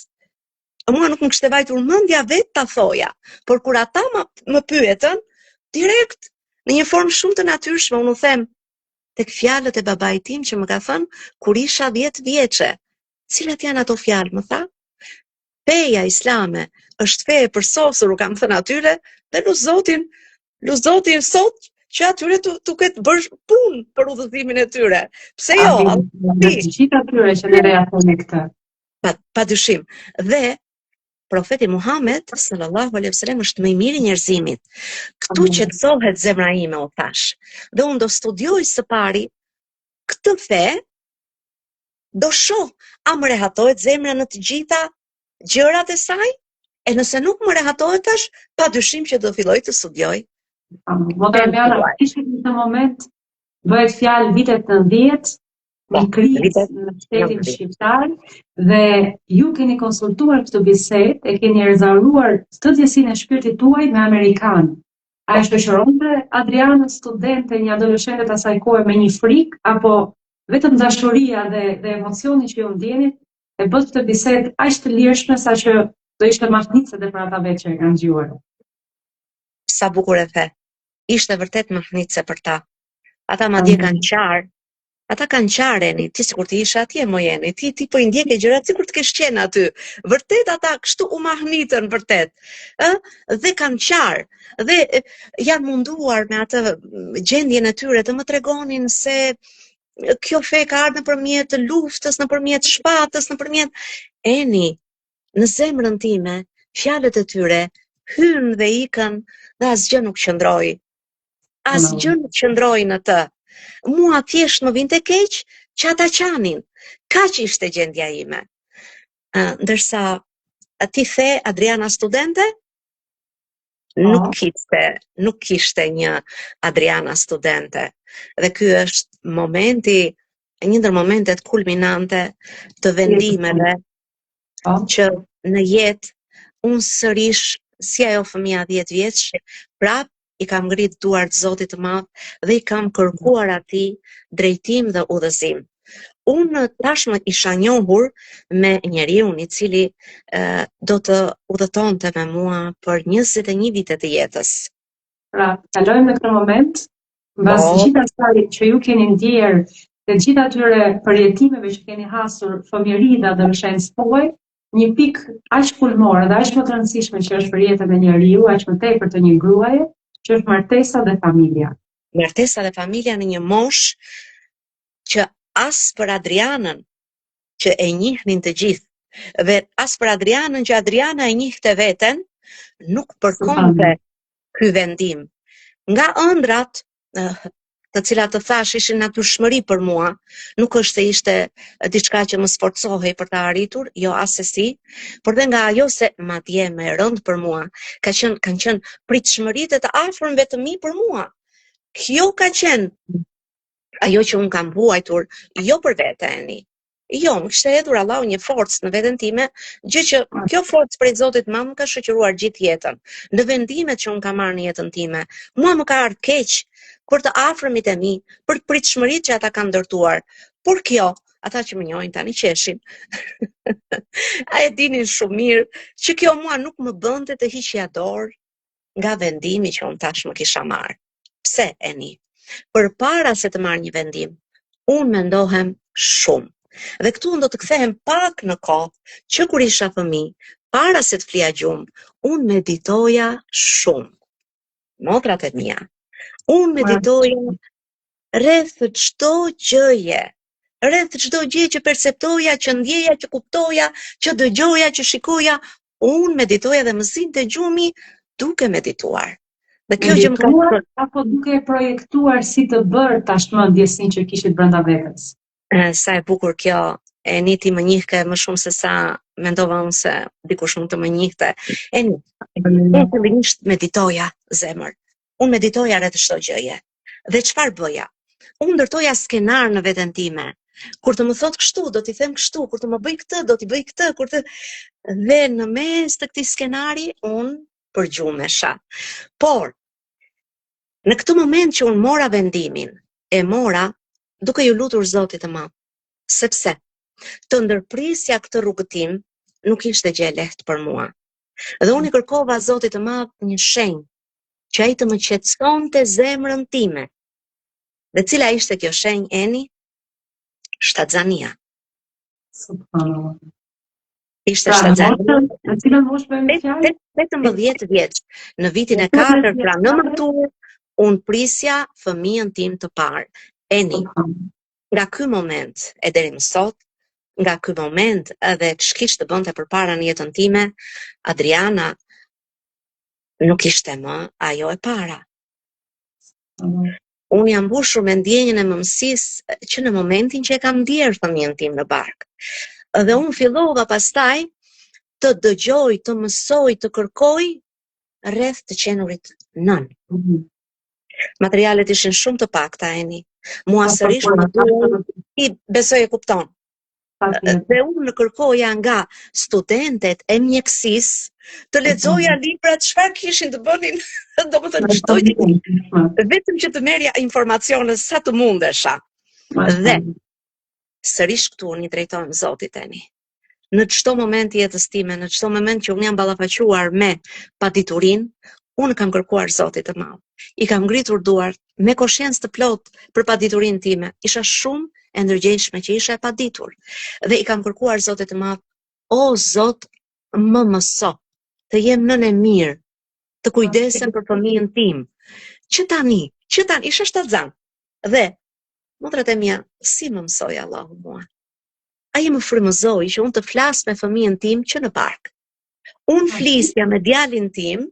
Mua nuk më kishte vajtur mendja vetë ta thoja, por kur ata më pyetën, direkt në një formë shumë të natyrshme unë u them tek fjalët e babait tim që më ka thënë kur isha 10 vjeçe. Cilat janë ato fjalë, më tha? Feja islame është fe e përsosur, u kam thënë atyre, dhe lu Zotin sot që atyre tu ketë bërë punë për udhëzimin e tyre. Pse jo? Gjithë atyre që ne ja thoni këtë. Padyshim. Dhe profeti Muhammed sallallahu alaihi wasallam është më i miri i njerëzimit. Ktu qetësohet zemra ime, u thash. Dhe unë do studioj së pari këtë fe, do shoh a më rehatohet zemra në të gjitha gjërat e saj, e nëse nuk më rehatohet tash, padyshim që do filloj të studioj. Modernjana, ishte në moment bëhet fjalë vitet 90, një krizë në shtetin shqiptar dhe ju keni konsultuar këtë bisedë, e keni rezervuar të ndjesinë e shpirtit tuaj me amerikan. A e shoqëronte Adriana studente, një adoleshente të asaj kohe me një frikë apo vetëm dashuria dhe emocioni që ju ndjenit e bë këtë bisedë aq të lirshme saqë do ishte mahnitse edhe për ata vetë që e kanë dëgjuar. Sa bukur e the. Ishte vërtet mahnitse për ta. Ata madje kanë qarë. Ata kanë qareni, ti sikur ti ishe atje mojeni, ti po i ndjeke gjërat sikur të kesh qenë aty. Vërtet ata kështu u mahnitën vërtet. Dhe kanë qarë. Dhe janë munduar me atë gjendjen e tyre të më tregonin se kjo fe ka ardhur nëpërmjet luftës, nëpërmjet shpatës, nëpërmjet në zemrën time, fjalët e tyre hyn dhe ikën dhe asgjë nuk qëndroi. Asgjë nuk qëndroi në të. Mua thjesht më vinte keq që ata qanin. Kaq ishte gjendja ime. Ndërsa ti the Adriana studente, nuk kishte një Adriana studente. Dhe ky është një ndër momentet kulminante të vendimeve që në jetë unë sërish si ajo fëmia 10 vjeç, prap i kam ngrit duart Zotit të Madh dhe i kam kërkuar atij drejtim dhe udhëzim. Unë tashmë isha njohur me njeriu i cili do të udhëtonte me mua për 21 vite të jetës. Pra, kalojmë në këtë moment, mbas gjithë asaj që ju keni ndjerë dhe gjithë atyre përjetimeve që keni hasur fëmijëri dhe adoleshencë tuaj, një pikë aq kulmore dhe aq më të rëndësishme që është për jetën e njeriu, aq më tepër të një gruaje, që është martesa dhe familja. Martesa dhe familja në një moshë që as për Adrianën që e njihnin të gjithë dhe as për Adrianën që Adriana e njihte veten, nuk përkonte ky vendim. Nga ëndrat të cilat të thash ishin natyrshmëri për mua, nuk është se ishte diçka që më sforcohej për ta arritur, jo asesi, por dhe nga ajo se madje më e rënd për mua, kanë qenë pritshmëritë të afërmve të mi për mua. Kjo ka qenë ajo që unë kam huajtur, jo për veteni. Jo, më kishte hedhur Allahu një forcë në veten time, gjë që kjo forcë prej Zotit më ka shoqëruar gjithë jetën. Në vendimet që unë kam marrë në jetën time, mua më ka ardhur keq kur të afërmit e mi, për pritshmëritë që ata kanë ndërtuar. Por kjo, ata që më njohin tani qeshin. A e dinin shumë mirë që kjo mua nuk më bënte të hiqja dorë nga vendimi që unë tash më kisha marrë. Pse, Eni? Përpara se të marr një vendim, unë mendohem shumë. Dhe këtu do të kthehem pak në kohë që kur isha fëmijë, para se të flija gjumë, unë meditoja shumë. Motrat e mia. Unë meditoja rreth çdo gjëje. Rreth çdo gjë që perceptoja, që ndjeja, që kuptoja, që dëgjoja, që shikoja, unë meditoja dhe më zinte gjumi duke medituar. Dhe kjo që më ka apo duke projektuar si të bërë tashmë ndjesin që kishit brenda vetes. Sa e bukur kjo, Eni ti më njihke më shumë se sa mendova unë se dikush mund të më njihte. Eni, unë fillimisht meditoja zemër. Unë meditoja rreth çdo gjëje. Dhe çfarë bëja? Unë ndërtoja skenar në veten time. Kur të më thot kështu, do t'i them kështu, kur të më bëj këtë, do t'i bëj këtë, dhe në mes të këtij skenari unë përgjumesha. Por në këtë moment që unë mora vendimin, e mora duke ju lutur Zotit të Madh, sepse të ndërprisja këtë rrugëtim nuk ishte gjë e lehtë për mua. Dhe unë i kërkova Zotit të Madh një shenjë që ai të më qetësonte zemrën time. Dhe cila ishte kjo shenjë, Eni? Shtatzania. Subhanallah. Ishte shtatzania. Në cilën moshë bëjmë fjalë? 18 vjeç. Në vitin e 4 pra në maturë, unë prisja fëmijën tim të parë. Eni, nga ky moment e deri më sot, nga ky moment edhe ç'kish të bënte përpara në jetën time, Adriana nuk ishte më ajo e para. Unë jam mbushur me ndjenjën e mëmësisë që në momentin që e kam ndjerë fëmijën tim në bark. Dhe unë fillova pastaj të dëgjoj, të mësoj, të kërkoj rreth të qenurit nën. Materialet ishin shumë të pakta, Eni. Mua sërish më duhet, i besoj e kupton. Dhe unë kërkoja nga studentet e mjekësisë të lexoja librat çfarë kishin të bënin, domethënë çdo ditë, vetëm që të merrja informacione sa të mundesha. Dhe sërish këtu unë i drejtohem Zotit, Eni. Në çdo moment të jetës time, në çdo moment që unë jam ballafaquar me paditurinë, unë kam kërkuar Zotit të Madh. I kam ngritur duart me koshiencë të plotë për paditurinë time. Isha shumë e ndërgjegjshme që isha e paditur. Dhe i kam kërkuar Zotit të Madh, o Zot, më mëso të jem nën e mirë, të kujdesem për fëmijën tim. Që tani isha shtatzan. Dhe motrat e mia, si më mësoi Allahu mua? Ai më frymëzoi që unë të flas me fëmijën tim që në park. Unë flisja me djalin tim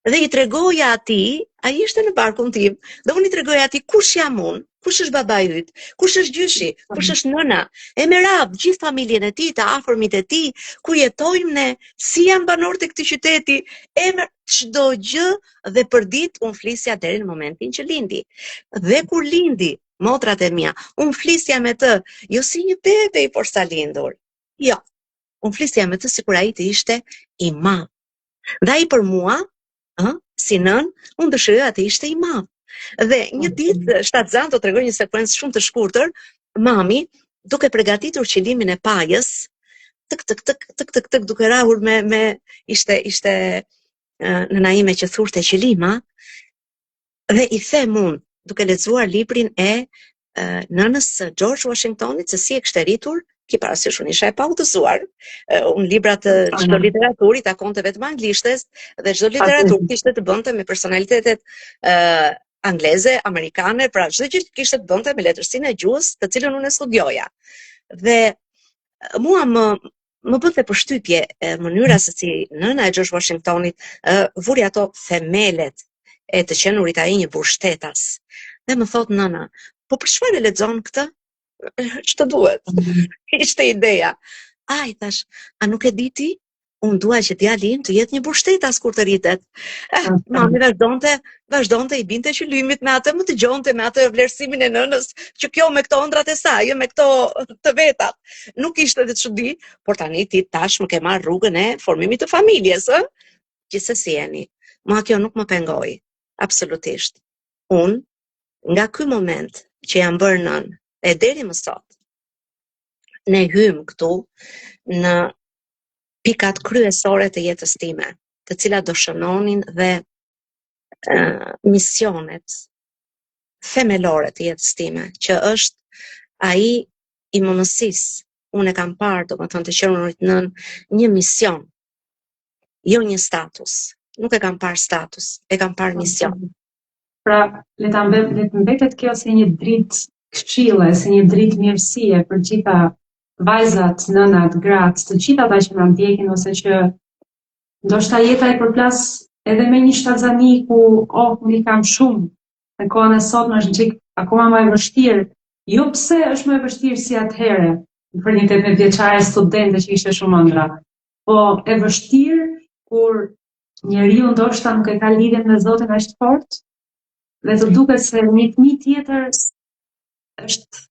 dhe i tregoja atij, ai ishte në barkun tim, dhe unë i tregoja atij kush jam unë, kush është babai yt, kush është gjyshi, kush është nëna, e me radhë gjithë familjen e tij, të afërmit e tij, ku jetojmë ne, si janë banorët e këtij qyteti, çdo gjë, dhe për ditë unë flisja deri në momentin që lindi. Dhe kur lindi, motrat e mia, unë flisja me të, jo si një bebe i posalindur. Jo, unë flisja me të sikur ai të ishte i madh. Dhe ai për mua, si nën, unë dëshiroja të ishte i madh. Dhe një ditë, shtatzan, do t'rregoj një sekuencë shumë të shkurtër, mami, duke përgatitur qëllimin e pajës, tek duke rahur ishte nëna ime që thurte qëllima, dhe i them unë, duke lexuar librin e nënës së George Washingtonit, se si e kishte rritur ki parasysh unë isha e pa udhëzuar, unë librat të çdo literaturi takonte vetëm anglishtes dhe çdo literaturë kishte të bënte me personalitetet angleze, amerikane, pra çdo gjë kishte të bënte me letërsinë e gjuhës, të cilën unë e studioja. Dhe mua më bënte përshtypje mënyra se si nëna e George Washingtonit vuri ato themelet e të qenurit ai një pushtetas. Dhe më thot nëna, po për çfarë e lexon këtë? Ç'të duhet? Ishte ideja. Ai thash, a nuk e di ti? Unë dua që djali im të jetë një pushtetas kur të rritet. Mami vazhdonte i binte që lymit me atë, më dëgjonte me atë vlerësimin e nënës, që kjo me këto ëndrat e saj, me këto të vetat. Nuk ishte të çudi, por tani ti tash më ke marrë rrugën e formimit të familjes, ë? Gjithsesi jeni. Ma kjo nuk më pengoi, absolutisht. Unë, nga ky moment që jam bërë nën, e deri më sot, ne hym këtu në pikat kryesore të jetës time, të cilat do shënonin dhe misionet themelore të jetës time, që është ai i mëmësisë. Unë e kam parë, domethënë të qenurit nën, një mision, jo një status. Nuk e kam parë status, e kam parë mision. Pra, le të mbetet kjo si një dritë këshille, si një dritë mirësie për gjitha vajzat, nënat, gratë, të gjitha ata që na ndjekin ose që ndoshta jeta i përplas edhe me një shtatzani ku unë i kam shumë. Në kohën e sotme është çik akoma më e vështirë. Jo pse është më e vështirë si atëherë, për një 18 vjeçare studente që ishte shumë ëndra. Po e vështirë kur njeriu ndoshta nuk e ka lidhjen me Zotin aq të fortë dhe të duket se një fëmijë tjetër është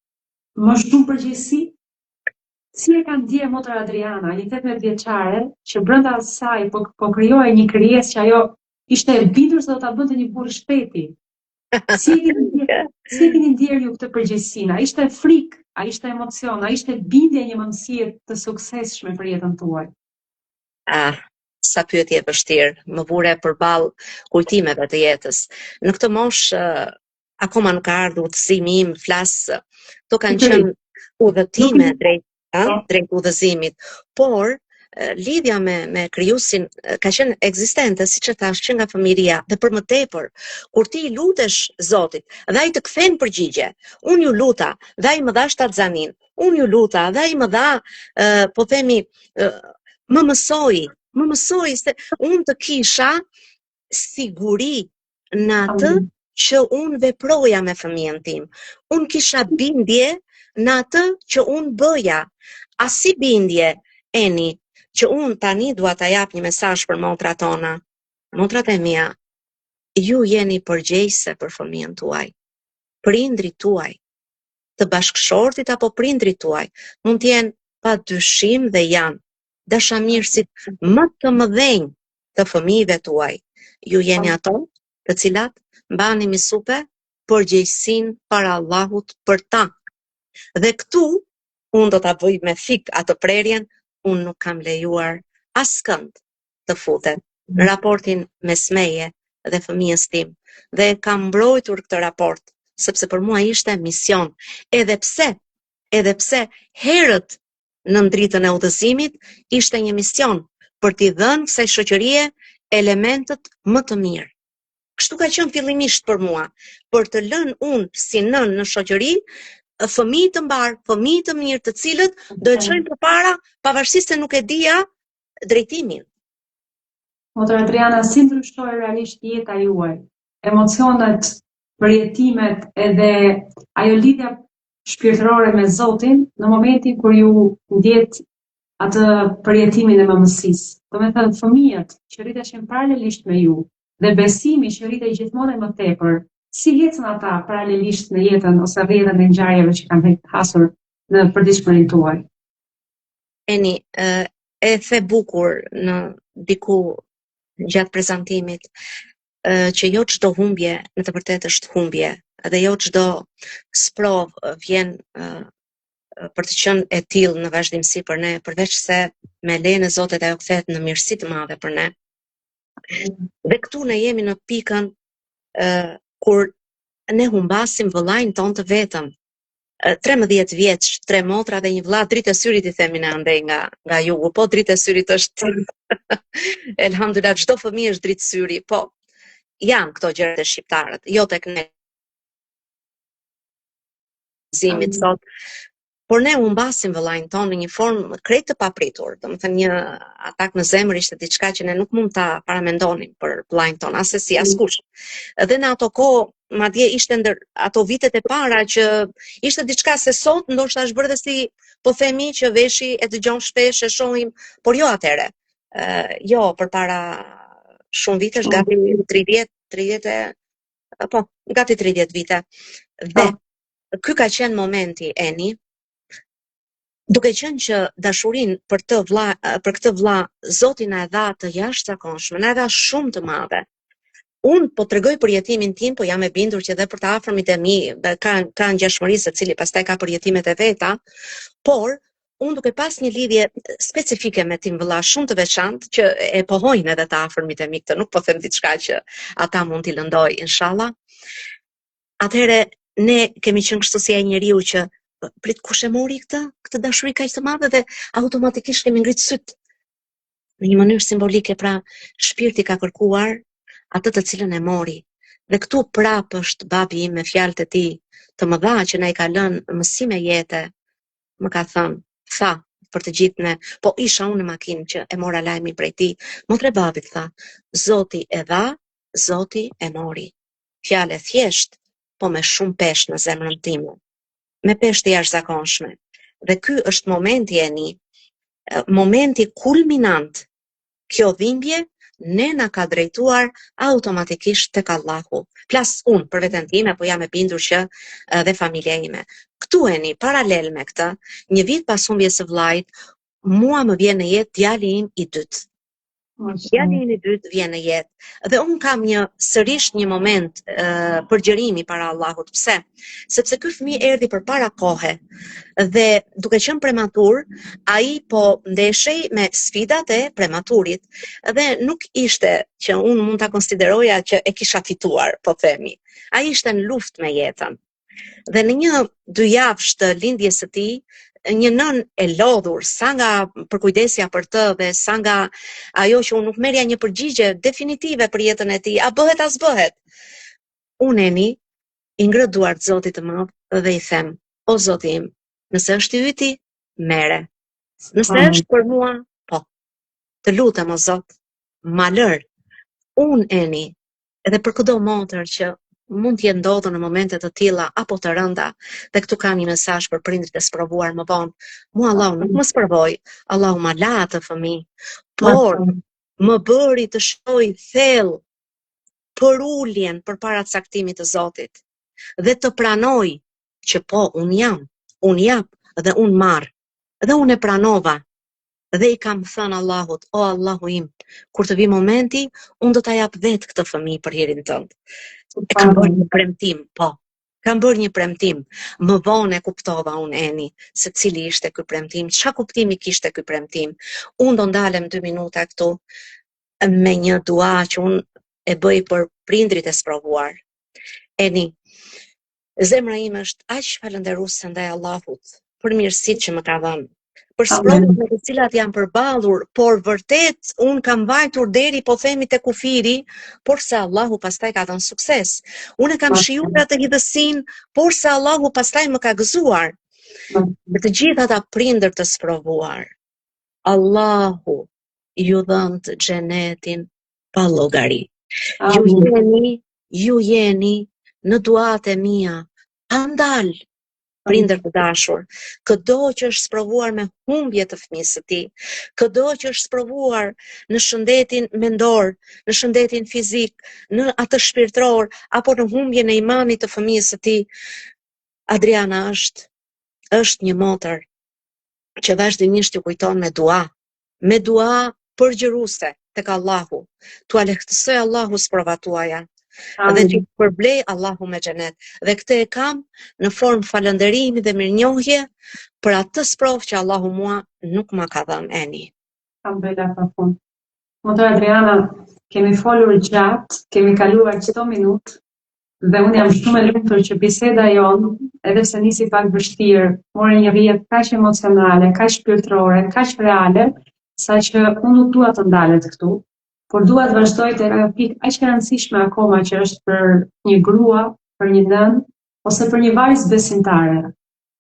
më shumë përgjegjësi. Si e ka ndje motra Adriana, një 18 vjeçare, që brenda saj po krijohej një krijesë që ajo ishte e bindur se do ta bënte një burr shteti. Si e keni ndjerë ju këtë përgjegjësinë? A ishte frikë, a ishte emocion, a ishte bindje një mëmësie të suksesshme për jetën tuaj? Sa pyetje e vështirë, më vure përballë kujtimeve të jetës. Në këtë moshë akoma nuk ka ardhur udhëzimi im, flas, to kanë qenë udhëtime drejt udhëzimit, por lidhja me krijuesin ka qenë ekzistente, siç e thash, që nga fëmijëria dhe për më tepër, kur ti i lutesh Zotit dhe ai të kthen përgjigje. Unë ju luta dhe ai më dha shtatzanin. Unë ju luta dhe ai më dha, po themi, më mësoi se unë të kisha siguri në atë që unë veproja me fëmijën tim. Unë kisha bindje në atë që unë bëja. A si bindje, Eni, që unë tani dua ta jap një mesazh për motrat tona. Motrat e mia, ju jeni përgjegjëse për fëmijën tuaj. Prindrit tuaj, të bashkëshortit apo prindrit tuaj, mund të jenë pa dyshim dhe janë dashamirësit më të mëdhenj të fëmijëve tuaj. Ju jeni ato të cilat mbani mi supe përgjegjësinë para Allahut për ta. Dhe këtu unë do ta bëj me fik atë prerjen, unë nuk kam lejuar askënd të futet në raportin mes meje dhe fëmijës tim. Dhe kam mbrojtur këtë raport, sepse për mua ishte mision. Edhe pse herët në dritën e udhëzimit ishte një mision për t'i dhënë kësaj shoqërie elementet më të mirë. Kështu ka qenë fillimisht për mua, për të lënë unë si nën në shoqëri fëmijë të mbar, fëmijë të mirë, të cilët do të çojnë përpara pavarësisht se nuk e dija drejtimin. Motra Adriana, si ndryshoi realisht jeta juaj? Emocionet, përjetimet edhe ajo lidhja shpirtërore me Zotin në momentin kur ju ndjet atë përjetimin e mëmësisë. Domethënë fëmijët që rriteshin paralelisht me ju dhe besimi që rritej gjithmonë më tepër, si ecën ata paralelisht në jetën ose rrjedhën e ngjarjeve që kanë hasur në përditshmërinë tuaj? Eni, e the bukur në diku gjatë prezantimit që jo çdo humbje në të vërtetë është humbje, dhe jo çdo sprov vjen për të qenë e tillë në vazhdimsi për ne, përveç se me lejen e Zotit ajo kthehet në mirësi të madhe për ne. Dhe këtu ne jemi në pikën kur ne humbasim vëllain ton të vetëm. 13 vjeç, 3 motra dhe një vëlla, dritë e syrit i themi ne andej nga jugu, po dritë e syrit është elhamdulillah, çdo fëmijë është dritë syri, po janë këto gjërat e shqiptarët, jo tek ne zimit sot. Por ne u mbasim vëllain tonë në një formë krejt të papritur. Domethënë një atak në zemër ishte diçka që ne nuk mund ta paramendonim për vëllain tonë, asesi askush. Edhe në ato kohë, madje ishte ndër ato vitet e para që ishte diçka se sot ndoshta është bërë dhe si po themi që veshi e dëgjon shpesh, e shohim, por jo atëre. Jo, përpara shumë vitesh, gati 30 vite. Dhe ky ka qenë momenti, Eni, duke qenë që dashurin për këtë vëlla Zoti na e dha të jashtëzakonshme, na e dha shumë të madhe. Unë po tregoj për jetimin tim, po jam e bindur që edhe për të afërmit e mi ka ngjashmëri secili pastaj ka për jetimet e veta, por unë duke pas një lidhje specifike me tim vëlla shumë të veçantë që e pohojnë edhe të afërmit e mi këtë, nuk po them diçka që ata mund t'i lëndoj, inshallah. Atëherë ne kemi qenë kështu si ai njeriu që prit kush e mori këtë dashuri kaq të madhe dhe automatikisht kemi ngritë syt. Në një mënyrë simbolike, pra shpirti ka kërkuar atë të cilën e mori. Dhe këtu prap është babi im me fjalët e tij të mëdha që na i ka lënë mësime jete. Më ka thënë, tha për të gjithë ne, po isha unë në makinë që e mora lajmin prej tij. Motre babit tha, Zoti e dha, Zoti e mori. Fjalë thjesht, po me shumë peshë në zemrën time. Me peshë të jashtëzakonshme. Dhe ky është momenti momenti kulminant. Kjo dhimbje ne na ka drejtuar automatikisht tek Allahu. Flas unë për veten time, po jam e bindur që dhe familja ime. Këtu Eni, paralel me këtë, një vit pas humbjes së vllait, mua më vjen në jetë djali im i dytë. Djali im i dytë vjen në jetë. Dhe unë kam sërish një moment përgjërimi para Allahut. Pse? Sepse ky fëmijë erdhi përpara kohe dhe duke qenë prematur, ai po ndeshej me sfidat e prematurit dhe nuk ishte që unë mund ta konsideroja që e kisha fituar, po themi. Ai ishte në luftë me jetën. Dhe në 1-2 javësh të lindjes së tij, një nën e lodhur, sa nga përkujdesja për të dhe sa nga ajo që unë nuk merrja një përgjigje definitive për jetën e tij, a bëhet as bëhet. Unë Eni i ngre duart Zotit të Madh dhe i them, o Zoti im, nëse është i yti, mere. Nëse është për mua, po. Të lutem o Zot, ma lër. Unë Eni, edhe për çdo motër që mund t'je ndodhur në momente të tilla apo të rënda, dhe këtu kam një mesazh për prindrit e sprovuar më vonë. Mua Allahu nuk më sprovoi, Allahu ma la atë fëmijë, por më bëri të shkoj thellë për uljen përpara caktimit të Zotit dhe të pranoj që po unë jap dhe unë marr. Dhe unë e pranova. Dhe i kam thënë Allahut, o Allahu im, kur të vi momenti, unë do ta jap vetë këtë fëmijë për hirin tënd. E kam bërë një premtim, po. Kam bërë një premtim. Më vonë e kuptova unë Eni, se cili ishte ky premtim, çfarë kuptimi kishte ky premtim. Unë do ndalem 2 minuta këtu me një dua që unë e bëj për prindrit e sprovuar. Eni, zemra ime është aq falënderuese ndaj Allahut për mirësitë që më ka dhënë. Për sprovat me të cilat janë përballur, por vërtet unë kam vajtur deri po themi te kufiri, por se Allahu pastaj ka dhënë sukses. Unë kam shijuar atë hidhësin, por se Allahu pastaj më ka gëzuar. Për të gjithë ata prindër të sprovuar, Allahu ju dhënë të xhenetin pa llogari. Ju jeni në duat e mia, pa ndal. Prindër të dashur, këdo që është sprovuar me humbje të fëmijës së tij, këdo që është sprovuar në shëndetin mendor, në shëndetin fizik, në atë shpirtëror, apo në humbjen e imanit të fëmijës së tij, Adriana është një motër që vazhdimisht ju kujton me dua përgjëruese tek Allahu. Tua lehtësoj Allahu sprovat tuaja. Dhe që përblej Allahu me xhenet. Dhe këtë e kam në formë falënderimi dhe mirënjohje për atë sprovë që Allahu mua nuk ma ka dhënë Eni. Alhamdulillah pa fund. Motër Adriana, kemi folur gjatë, kemi kaluar çdo minutë. Dhe unë jam shumë e lumtur që biseda jonë, edhe pse nisi pak vështirë, mori një rrjet kaq emocionale, kaq shpirtërore, kaq reale, saqë unë nuk dua të ndalet këtu, por dua të vazhdoj tek ajo pikë aq e rëndësishme akoma që është për një grua, për një nën, ose për një vajzë besimtare.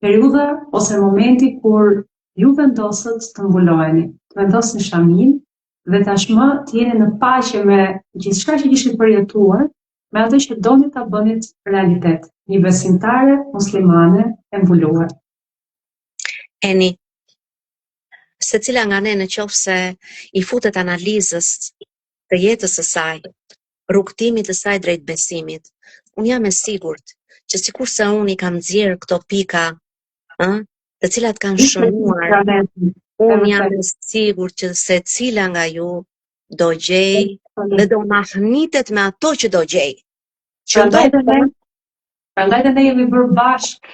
Periudha ose momenti kur ju vendosët të mbuloheni, të vendosni shamin dhe tashmë të jeni në paqe me gjithçka që kishit përjetuar, me atë që doni ta bënit realitet, një besimtare muslimane e mbuluar. Eni, secila nga ne në qoftë se i futet analizës të jetës së saj, rrugtimit të saj drejt besimit, unë jam e sigurt që sikurse unë i kam nxjerr këto pika, të cilat kanë shënuar, unë jam e sigurt që secila nga ju do gjej dhe do mahnitet me ato që do gjej. Prandaj ne jemi bërë bashkë,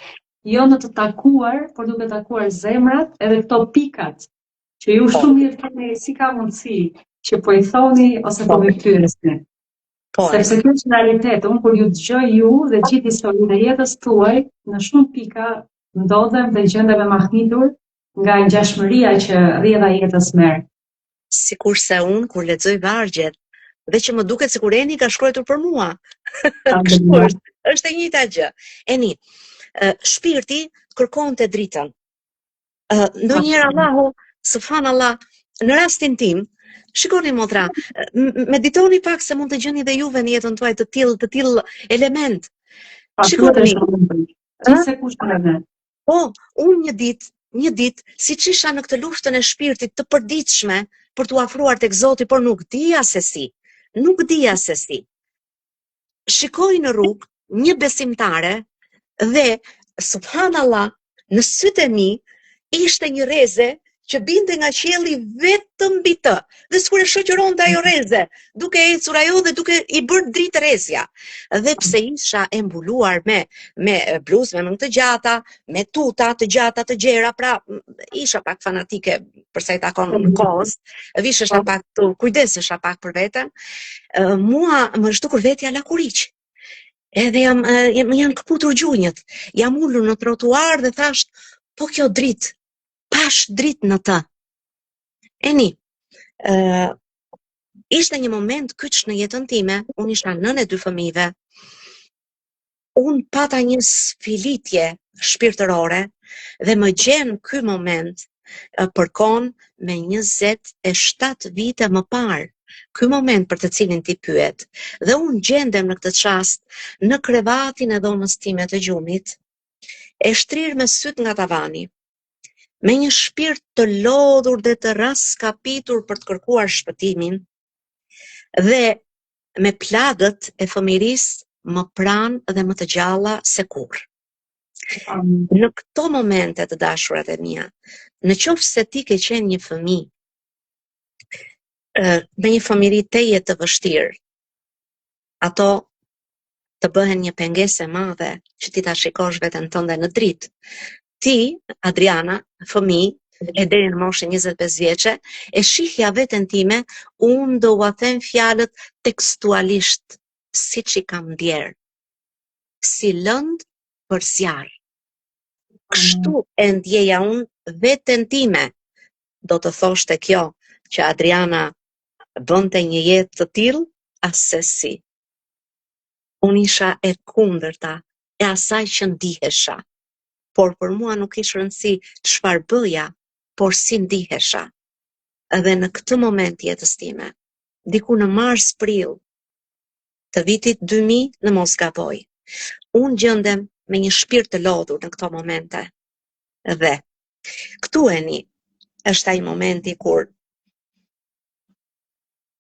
jo në të takuar, por duke takuar zemrat edhe këto pikat, që ju shumë mirë keni si ka mundësi që po i thoni ose po më pyesni. Sepse kjo është realitet, unë kur ju dëgjoj ju dhe gjithë historinë e jetës tuaj, në shumë pika ndodhem dhe gjendem e mahnitur nga ngjashmëria që rrjedha jetës merr. Sikurse unë kur lexoj vargjet, dhe që më duket sikur Eni ka shkruar për mua. Është e njëjta gjë. Eni, shpirti kërkon të dritën. Ndonjëherë Allahu, subhanallah, në rastin tim, shikoni motra, meditoni pak se mund të gjeni dhe juve në jetën tuaj të tillë element. Shikoni. Gjithse kush element. Po, unë një ditë, siç isha në këtë luftën e shpirtit të përditshme për t'u afruar tek Zoti, por nuk dija se si. Shikoj në rrugë një besimtare dhe subhanallah, në sytë e mi ishte një reze që binte nga qielli vetëm mbi të. Dhe sikur e shoqëronte ajo reze, duke ecur ajo dhe duke i bërë dritë rezja. Dhe pse isha e mbuluar me bluzë me të gjata, me tuta të gjata të gjera, pra isha pak fanatike përsa i takon kohës, vishesha pak të kujdesesha pak për veten, mua më zhdukur vetja lakuriq. Edhe janë këputur gjunjët, jam ulur në trotuar dhe thash, po kjo dritë, pash dritë në të. Eni, ishte një moment kyç në jetën time, unë isha nën e 2 fëmijëve, unë pata një sfilitje shpirtërore dhe më gjen ky moment përkon me 27 vite më parë. Ky moment për të cilin ti pyet. Dhe unë gjendem në këtë çast në krevatin e dhomës time të gjumit, e shtrirë me syt nga tavani, me një shpirt të lodhur dhe të raskapitur për të kërkuar shpëtimin, dhe me plagët e fëmirisë më pranë dhe më të gjalla se kurrë. Në këto momente të dashurat e mia, në qoftë se ti ke qenë një fëmijë me një fëmijëri teje të vështirë, ato të bëhen një pengesë e madhe që ti ta shikosh veten tënde në dritë. Ti, Adriana, fëmijë, e deri në moshën 25 vjeçe, e shihja veten time, unë do ua them fjalët tekstualisht, siç i kam ndjer, si lënd për zjarr. Kështu e ndjeja unë veten time. Do të thoshte kjo që Adriana bënte një jetë të tillë, asesi. Unë isha e kundërta e asaj që ndihesha, por për mua nuk kishte rëndësi çfarë bëja, por si ndihesha. Edhe në këtë moment jetës time, diku në mars-prill të vitit 2000, në mos gaboj, unë gjendem me një shpirt të lodhur në këto momente. Dhe këtu Eni, është ai momenti kur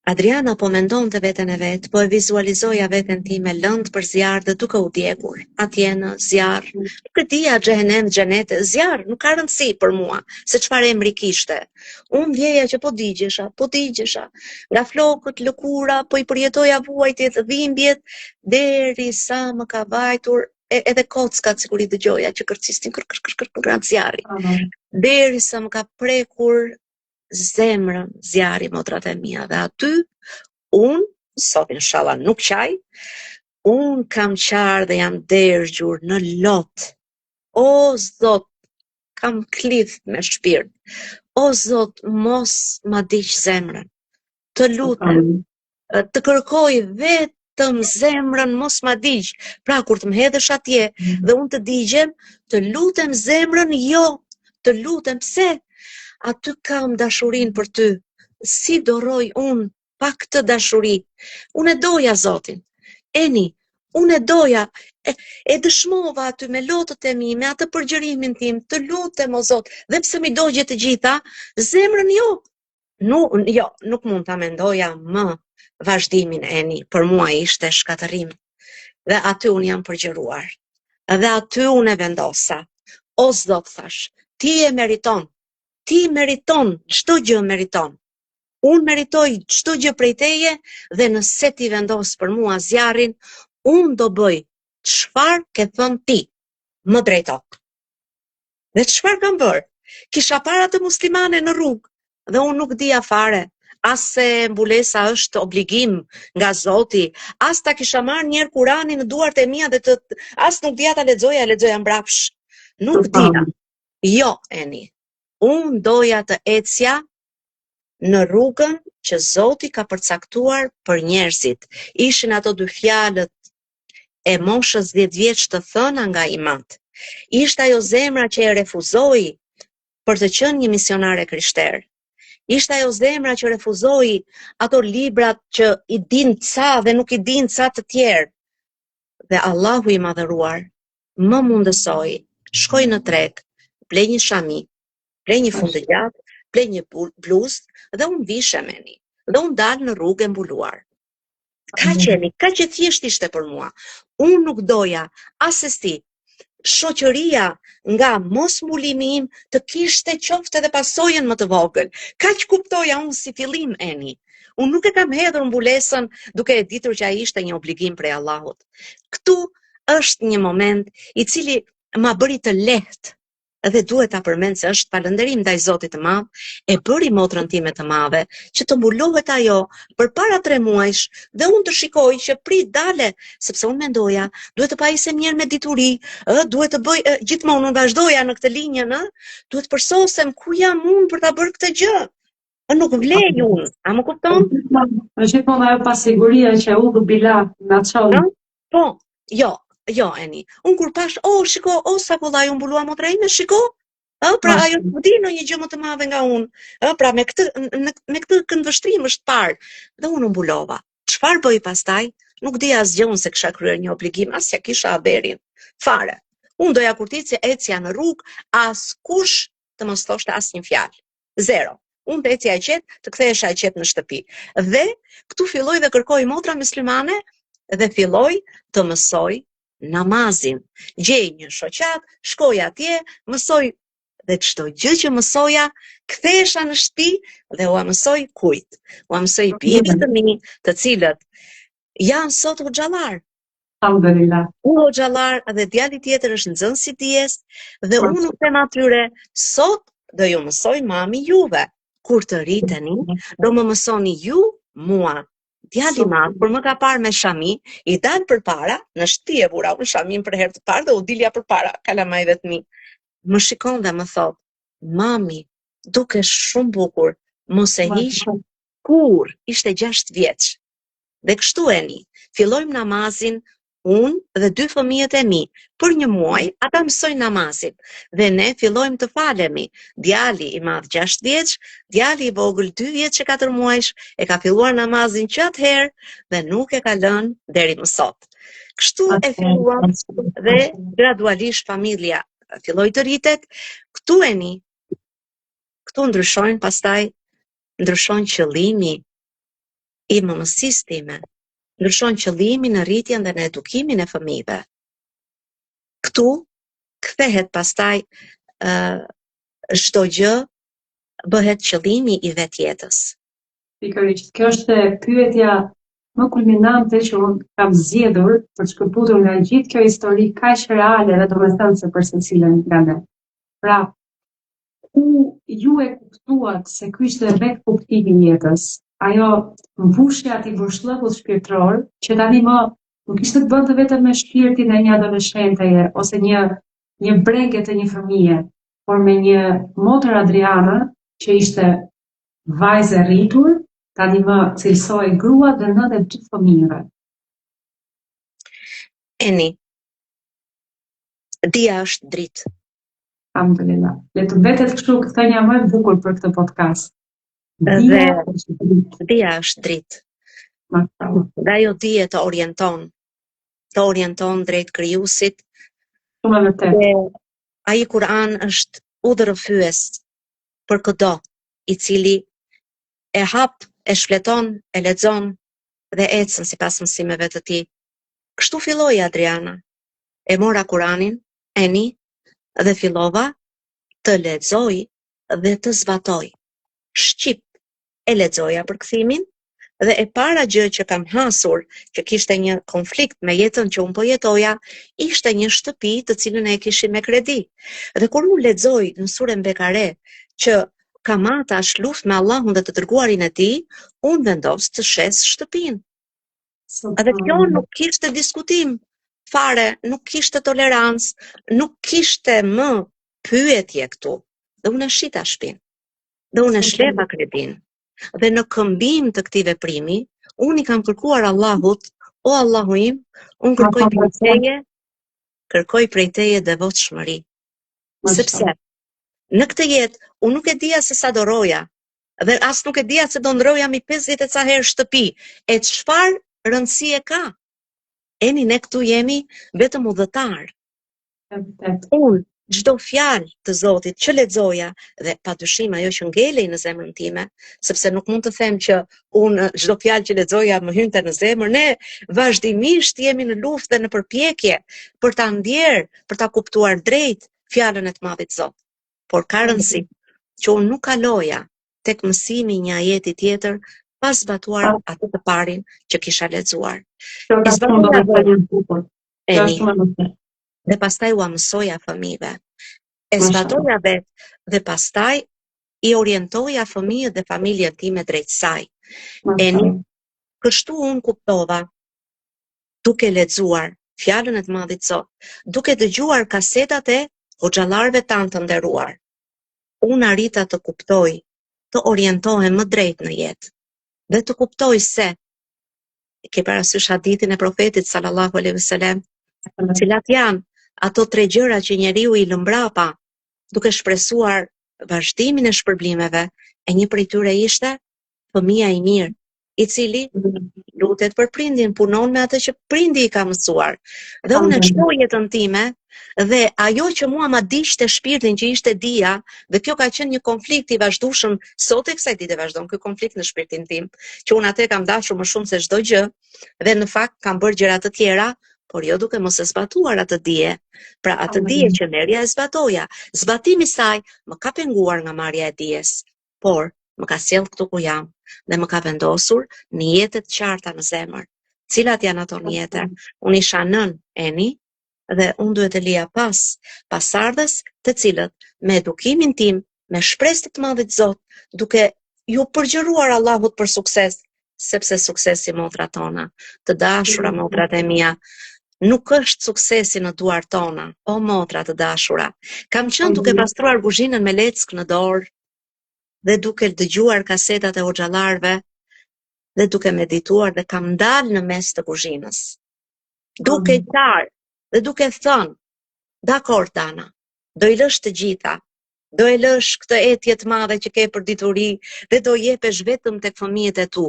Adriana po mendonte veten e vet, po e vizualizoja veten time lëndë për zjarr dhe duke u djegur atje në zjarr. Nuk e dija xhehenem, xhenet, zjarr nuk ka rëndësi për mua se çfarë emri kishte. Unë ndjeja që po digjesha, nga flokët, lëkura, po i përjetoja vuajtjet, dhimbjet, derisa më ka vajtur edhe kockat sikur i dëgjoja që kërcistin nga zjarri. Derisa më ka prekur zemrën zjarri, motrat e mia, dhe aty unë, sot inshallah nuk qaj, Unë kam qarë dhe jam dërgjur në lot. O Zot, kam klith me shpirt. O Zot, mos ma diq zemrën. Të lutem, të kërkoj vetëm zemrën, mos ma diq. Pra, kur të më hedhësh atje dhe unë të digjem, të lutem zemrën, jo. Të lutem, pse? Aty kam dashurin për ty. Si doroj unë pa këtë dashuri? Unë e doja Zotin. Eni, unë e doja, e dëshmova aty me lotët e mi, me atë përgjërimin tim, të lutem o Zot, dhe pse mi dogje të gjitha, zemrën jo. Jo, nuk mund ta mendoja më vazhdimin Eni, për mua ishte shkatërim. Dhe aty unë jam përgjëruar. Dhe aty unë e vendosa. O Zot, thash, ti e meriton. Ti meriton, çdo gjë meriton. Unë meritoj çdo gjë prej teje dhe nëse ti vendos për mua zjarrin, unë do bëj çfarë ke thënë ti. Më drejto. Dhe çfarë kam bërë? Kisha para të muslimane në rrugë dhe unë nuk dija fare. As se mbulesa është obligim nga Zoti, as ta kisha marrë njerë Kurani në duart e mia dhe as nuk dija ta lexoja mbrapsh. Nuk dija. Jo, Eni. Unë doja të ecja në rrugën që Zoti ka përcaktuar për njerëzit. Ishin ato dy fjalët e moshës 10 vjeç të thëna nga Imat. Ishte ajo zemra që e refuzoi për të qenë një misionare krishter. Ishte ajo zemra që refuzoi ato librat që i din ca dhe nuk i din ca të tjerë. Dhe Allahu i madhëruar më mundësoi, shkoj në treg, blej një shami, blej një fundëgjat, blej një bluzë dhe unë vishe Eni. Dhe unë dalë në rrugë e mbuluar. Ka që thjesht ishte për mua. Unë nuk doja asesi shoqëria nga mos mbulimi im të kishte qofte dhe pasojën më të vogël. Kaq kuptoja unë si fillim Eni. Unë nuk e kam hedhur mbulesën duke e ditur që ai ishte një obligim prej Allahut. Këtu është një moment i cili ma bëri të lehtë. Dhe duhet ta përmend se është falënderim ndaj Zotit të Madh, e bëri motrën time të madhe që të mbulohet ajo përpara 3 muajsh dhe unë të shikoj që prit dale, sepse unë mendoja, duhet të pajisem mirë me dituri, duhet të bëj gjithmonë unë vazhdoja në këtë linjë, duhet përsosem ku jam unë për ta bërë këtë gjë. Nuk vlej unë, a më kupton? Është gjithmonë ajo pasiguria që u bila na çon. Po, jo, Eni. Unë kur pash, shiko, sa kollaj unë mbulua motra ime, shiko. Pra ajo nuk di në një gjë më të madhe nga unë. Pra me këtë këndvështrim është parë. Dhe unë mbulova. Çfarë bëj pastaj? Nuk di asgjë unë se kisha kryer një obligim, as ja kisha haberin. Fare. Unë doja kur të ecja në rrugë, askush të mos thoshte asnjë fjalë. Zero. Unë të ecja e qetë, të kthehesha e qetë në shtëpi. Dhe këtu filloj dhe kërkoj motra muslimane dhe filloj të mësoj namazin. Gjej një shoqat, shkoj atje, mësoj dhe çdo gjë që mësoja, kthehesha në shtëpi dhe ua mësoj kujt. Ua mësoj bijve të mi, të cilët janë sot hoxhallar. Alhamdulillah. Unë hoxhallar dhe djali tjetër është nxënës i dijes dhe unë nuk them atyre, sot do ju mësoj mami juve. Kur të rriteni, do më mësoni ju mua. Djali madh, kur më ka parë me shami, i dal përpara, në shtëpi e vura unë shamin për herë të parë dhe u dilja përpara kalamajve të mi. Më shikon dhe më thot, mami, duke shumë bukur, mos e hiq kur ishte 6 vjeç. Dhe kështu Eni, fillojmë namazin, unë dhe 2 fëmijët e mi. Për 1 muaj, ata mësojnë namazin. Dhe ne fillojmë të falemi. Djali i madh 6 vjeç, djali i vogël 2 vjeç e 4 muajsh, e ka filluar namazin që atëherë dhe nuk e ka lënë deri më sot. Kështu e filluam dhe gradualisht familja filloi të rritet. Këtu Eni, këtu ndryshojnë pastaj, ndryshon qëllimi i mëmësisë time. Ndryshon qëllimi në rritjen dhe në edukimin e fëmijëve. Këtu kthehet pastaj çdo gjë bëhet qëllimi i vetjetës. Pikërisht, kjo është pyetja më kulminante që unë kam zgjedhur për të shkëputur nga gjithë kjo histori kaq reale dhe domethënëse për secilën nga ne. Pra, ku ju e kuptuat se ky ishte vetë kuptimi i jetës, ajo mbushja e atij burshllëkull shpirtëror që tani më Nuk ishte të bënte vetëm me shpirtin e një adoleshenteje ose një brenge të një fëmije, por me një motër Adriana që ishte vajzë e rritur, tani më cilësoj grua dhe nënë e 2 fëmijëve. Eni, dia është dritë. Alhamdulillah. Le të mbetet kështu këtë një më e bukur për këtë podcast. Dhe Dia është dritë. dia është dritë. Mashallah. Dhe ajo dije të orienton drejt krijuesit. Shumë e vërtetë. Dhe ai Kur'an është udhërrëfyes për çdo i cili e hap, e shfleton, e lexon dhe ecën sipas mësimeve të tij. Kështu filloi Adriana. E mora Kur'anin, eni, dhe fillova të lexoj dhe të zbatoj. Shqip e lexoja për kthimin dhe e para gjë që kam hasur, që kishte një konflikt me jetën që unë po jetoja, ishte një shtëpi të cilën e kishim me kredi. Dhe kur unë lexoj në surën Bekare që kamata është luftë me Allahun dhe të dërguarin e tij, unë vendos të shes shtëpinë. Edhe kjo nuk kishte diskutim fare, nuk kishte tolerancë, nuk kishte më pyetje këtu. Dhe unë e shita shtëpinë. Dhe unë e shleva kredin. Dhe në këmbim të këtij veprimi, unë i kam kërkuar Allahut, o Allahu im, unë kërkoj prej teje devotshmëri. Sepse në këtë jetë unë nuk e dija se sa do roja, dhe as nuk e dija se do ndroja mi 50 e ca herë shtëpi. E çfarë rëndësie ka? Eni, ne këtu jemi vetëm udhëtar. Unë çdo fjalë të Zotit që lexoja, dhe padyshim ajo që ngelej në zemrën time, sepse nuk mund të them që unë çdo fjalë që lexoja më hynte në zemër, ne vazhdimisht jemi në luftë dhe në përpjekje për ta ndjerë, për ta kuptuar drejt fjalën e të Madhit Zot. Por ka rëndësi që unë nuk kaloja tek mësimi një ajeti tjetër pas zbatuar atë të parin që kisha lexuar. Dhe pastaj u mësoja fëmijëve. E zbatoja vetë dhe pastaj i orientoja fëmijët dhe familjen time drejt saj. Eni, kështu unë kuptova, duke lexuar fjalën e të Madhit Zot, duke dëgjuar kasetat e hoxhallarëve tanë të nderuar. Unë arrita të kuptoj, të orientohem më drejt në jetë dhe të kuptoj se ke parasysh hadithin e profetit sallallahu alaihi wasallam, cilat janë ato 3 gjëra që njeriu i lë mbrapa duke shpresuar vazhdimin e shpërblimeve, e një prej tyre ishte fëmia i mirë, i cili lutet për prindin, punon me atë që prindi i ka mësuar. Dhe unë e shpoj jetën time, dhe ajo që mua ma diqte shpirtin që ishte dia, dhe kjo ka qenë një konflikt i vazhdueshëm, sot e kësaj dite vazhdon ky konflikt në shpirtin tim, që unë atë kam dashur më shumë se çdo gjë, dhe në fakt kam bërë gjëra të tjera, por jo duke mos e zbatuar atë dije. Pra atë dije që merja e zbatoja. Zbatimi i saj më ka penguar nga marrja e dijes, por më ka sjell këtu ku jam dhe më ka vendosur në jetë të qarta në zemër. Cilat janë ato njete? Unë isha nën eni dhe unë duhet të lija pasardhës të cilët me edukimin tim, me shpresë të Madhit Zot, duke ju përgjëruar Allahut për sukses, sepse suksesi motrat tona, të dashura motrat e mia, nuk është suksesi në duar tona, o motra të dashura. Kam qenë duke pastruar kuzhinën me leck në dorë dhe duke dëgjuar kasetat e hoxhallarëve dhe duke medituar dhe kam dalë në mes të kuzhinës. Duke qarë dhe duke thënë, dakor Dana, do i lësh të gjitha, do e lësh këtë etje të madhe që ke për dituri dhe do jepesh vetëm tek fëmijët e tu.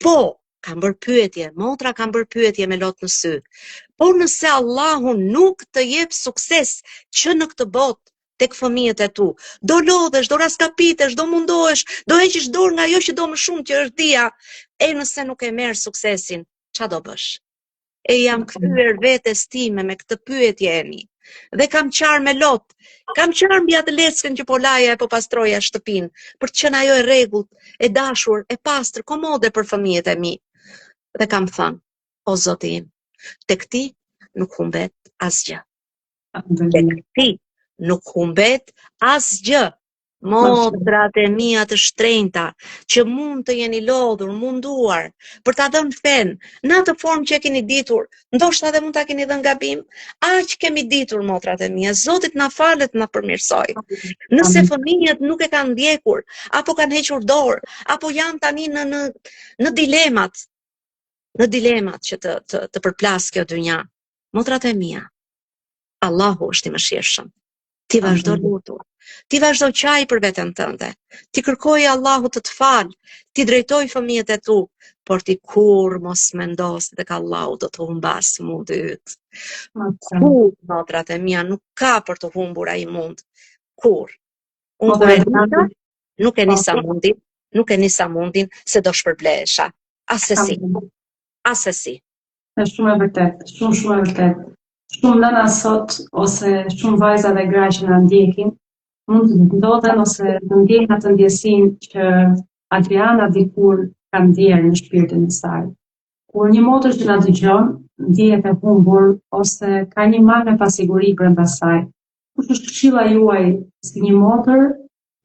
Po, kam bërë pyetje, motra kam bërë pyetje me lot në sy. Por nëse Allahu nuk të jep sukses që në këtë botë tek fëmijët e tu, do lodhesh, do raskapitesh, do mundohesh, do heqish dorë nga ajo që do më shumë që është dia, e nëse nuk e merr suksesin, ç'a do bësh? E jam kthyer vetes time me këtë pyetje eni. Dhe kam qarë me lot, kam qarë mbi atë leckën që po laja e po pastroja shtëpinë, për të qenë ajo e rregullt, e dashur, e pastër, komode për fëmijët e mi. Dhe kam thënë, o Zoti im, tek ti nuk humbet asgjë. Tek ti nuk humbet asgjë. Motrat e mia të shtrenjta, që mund të jeni lodhur, munduar, për ta dhënë fen, në atë formë që e keni ditur, ndoshta edhe mund ta keni dhënë gabim, aq kemi ditur motrat e mia, Zotit na falet, na përmirësoj. Nëse fëmijët nuk e kanë ndjekur, apo kanë hequr dorë, apo janë tani në dilemat, që të përplas kjo dynja, motrat e mia, Allahu është i mëshirshëm. Ti vazhdo lutur, ti vazhdo qaj për veten tënde, ti kërkoj Allahut të të falë, ti drejtoj fëmijët e tu, por ti kur mos mendo se tek Allahu do të humbas mundi yt. Kur, motrat e mia, nuk ka për të humbur ai mund. Kur? Unë kur e nata, nuk e nisa mundin se do shpërblehesha. Asesi. Është shumë e vërtet, shumë e vërtet. Shumë nëna sot, ose shumë vajza dhe gra që na ndjekin, mund të ndodhen ose të ndjejnë atë ndjesin që Adriana dikur ka ndjerë në shpirtin e saj. Kur një motër që na dëgjon, ndihet e humbur ose ka një mal me pasiguri brenda saj. Kush është këshilla juaj si një motër,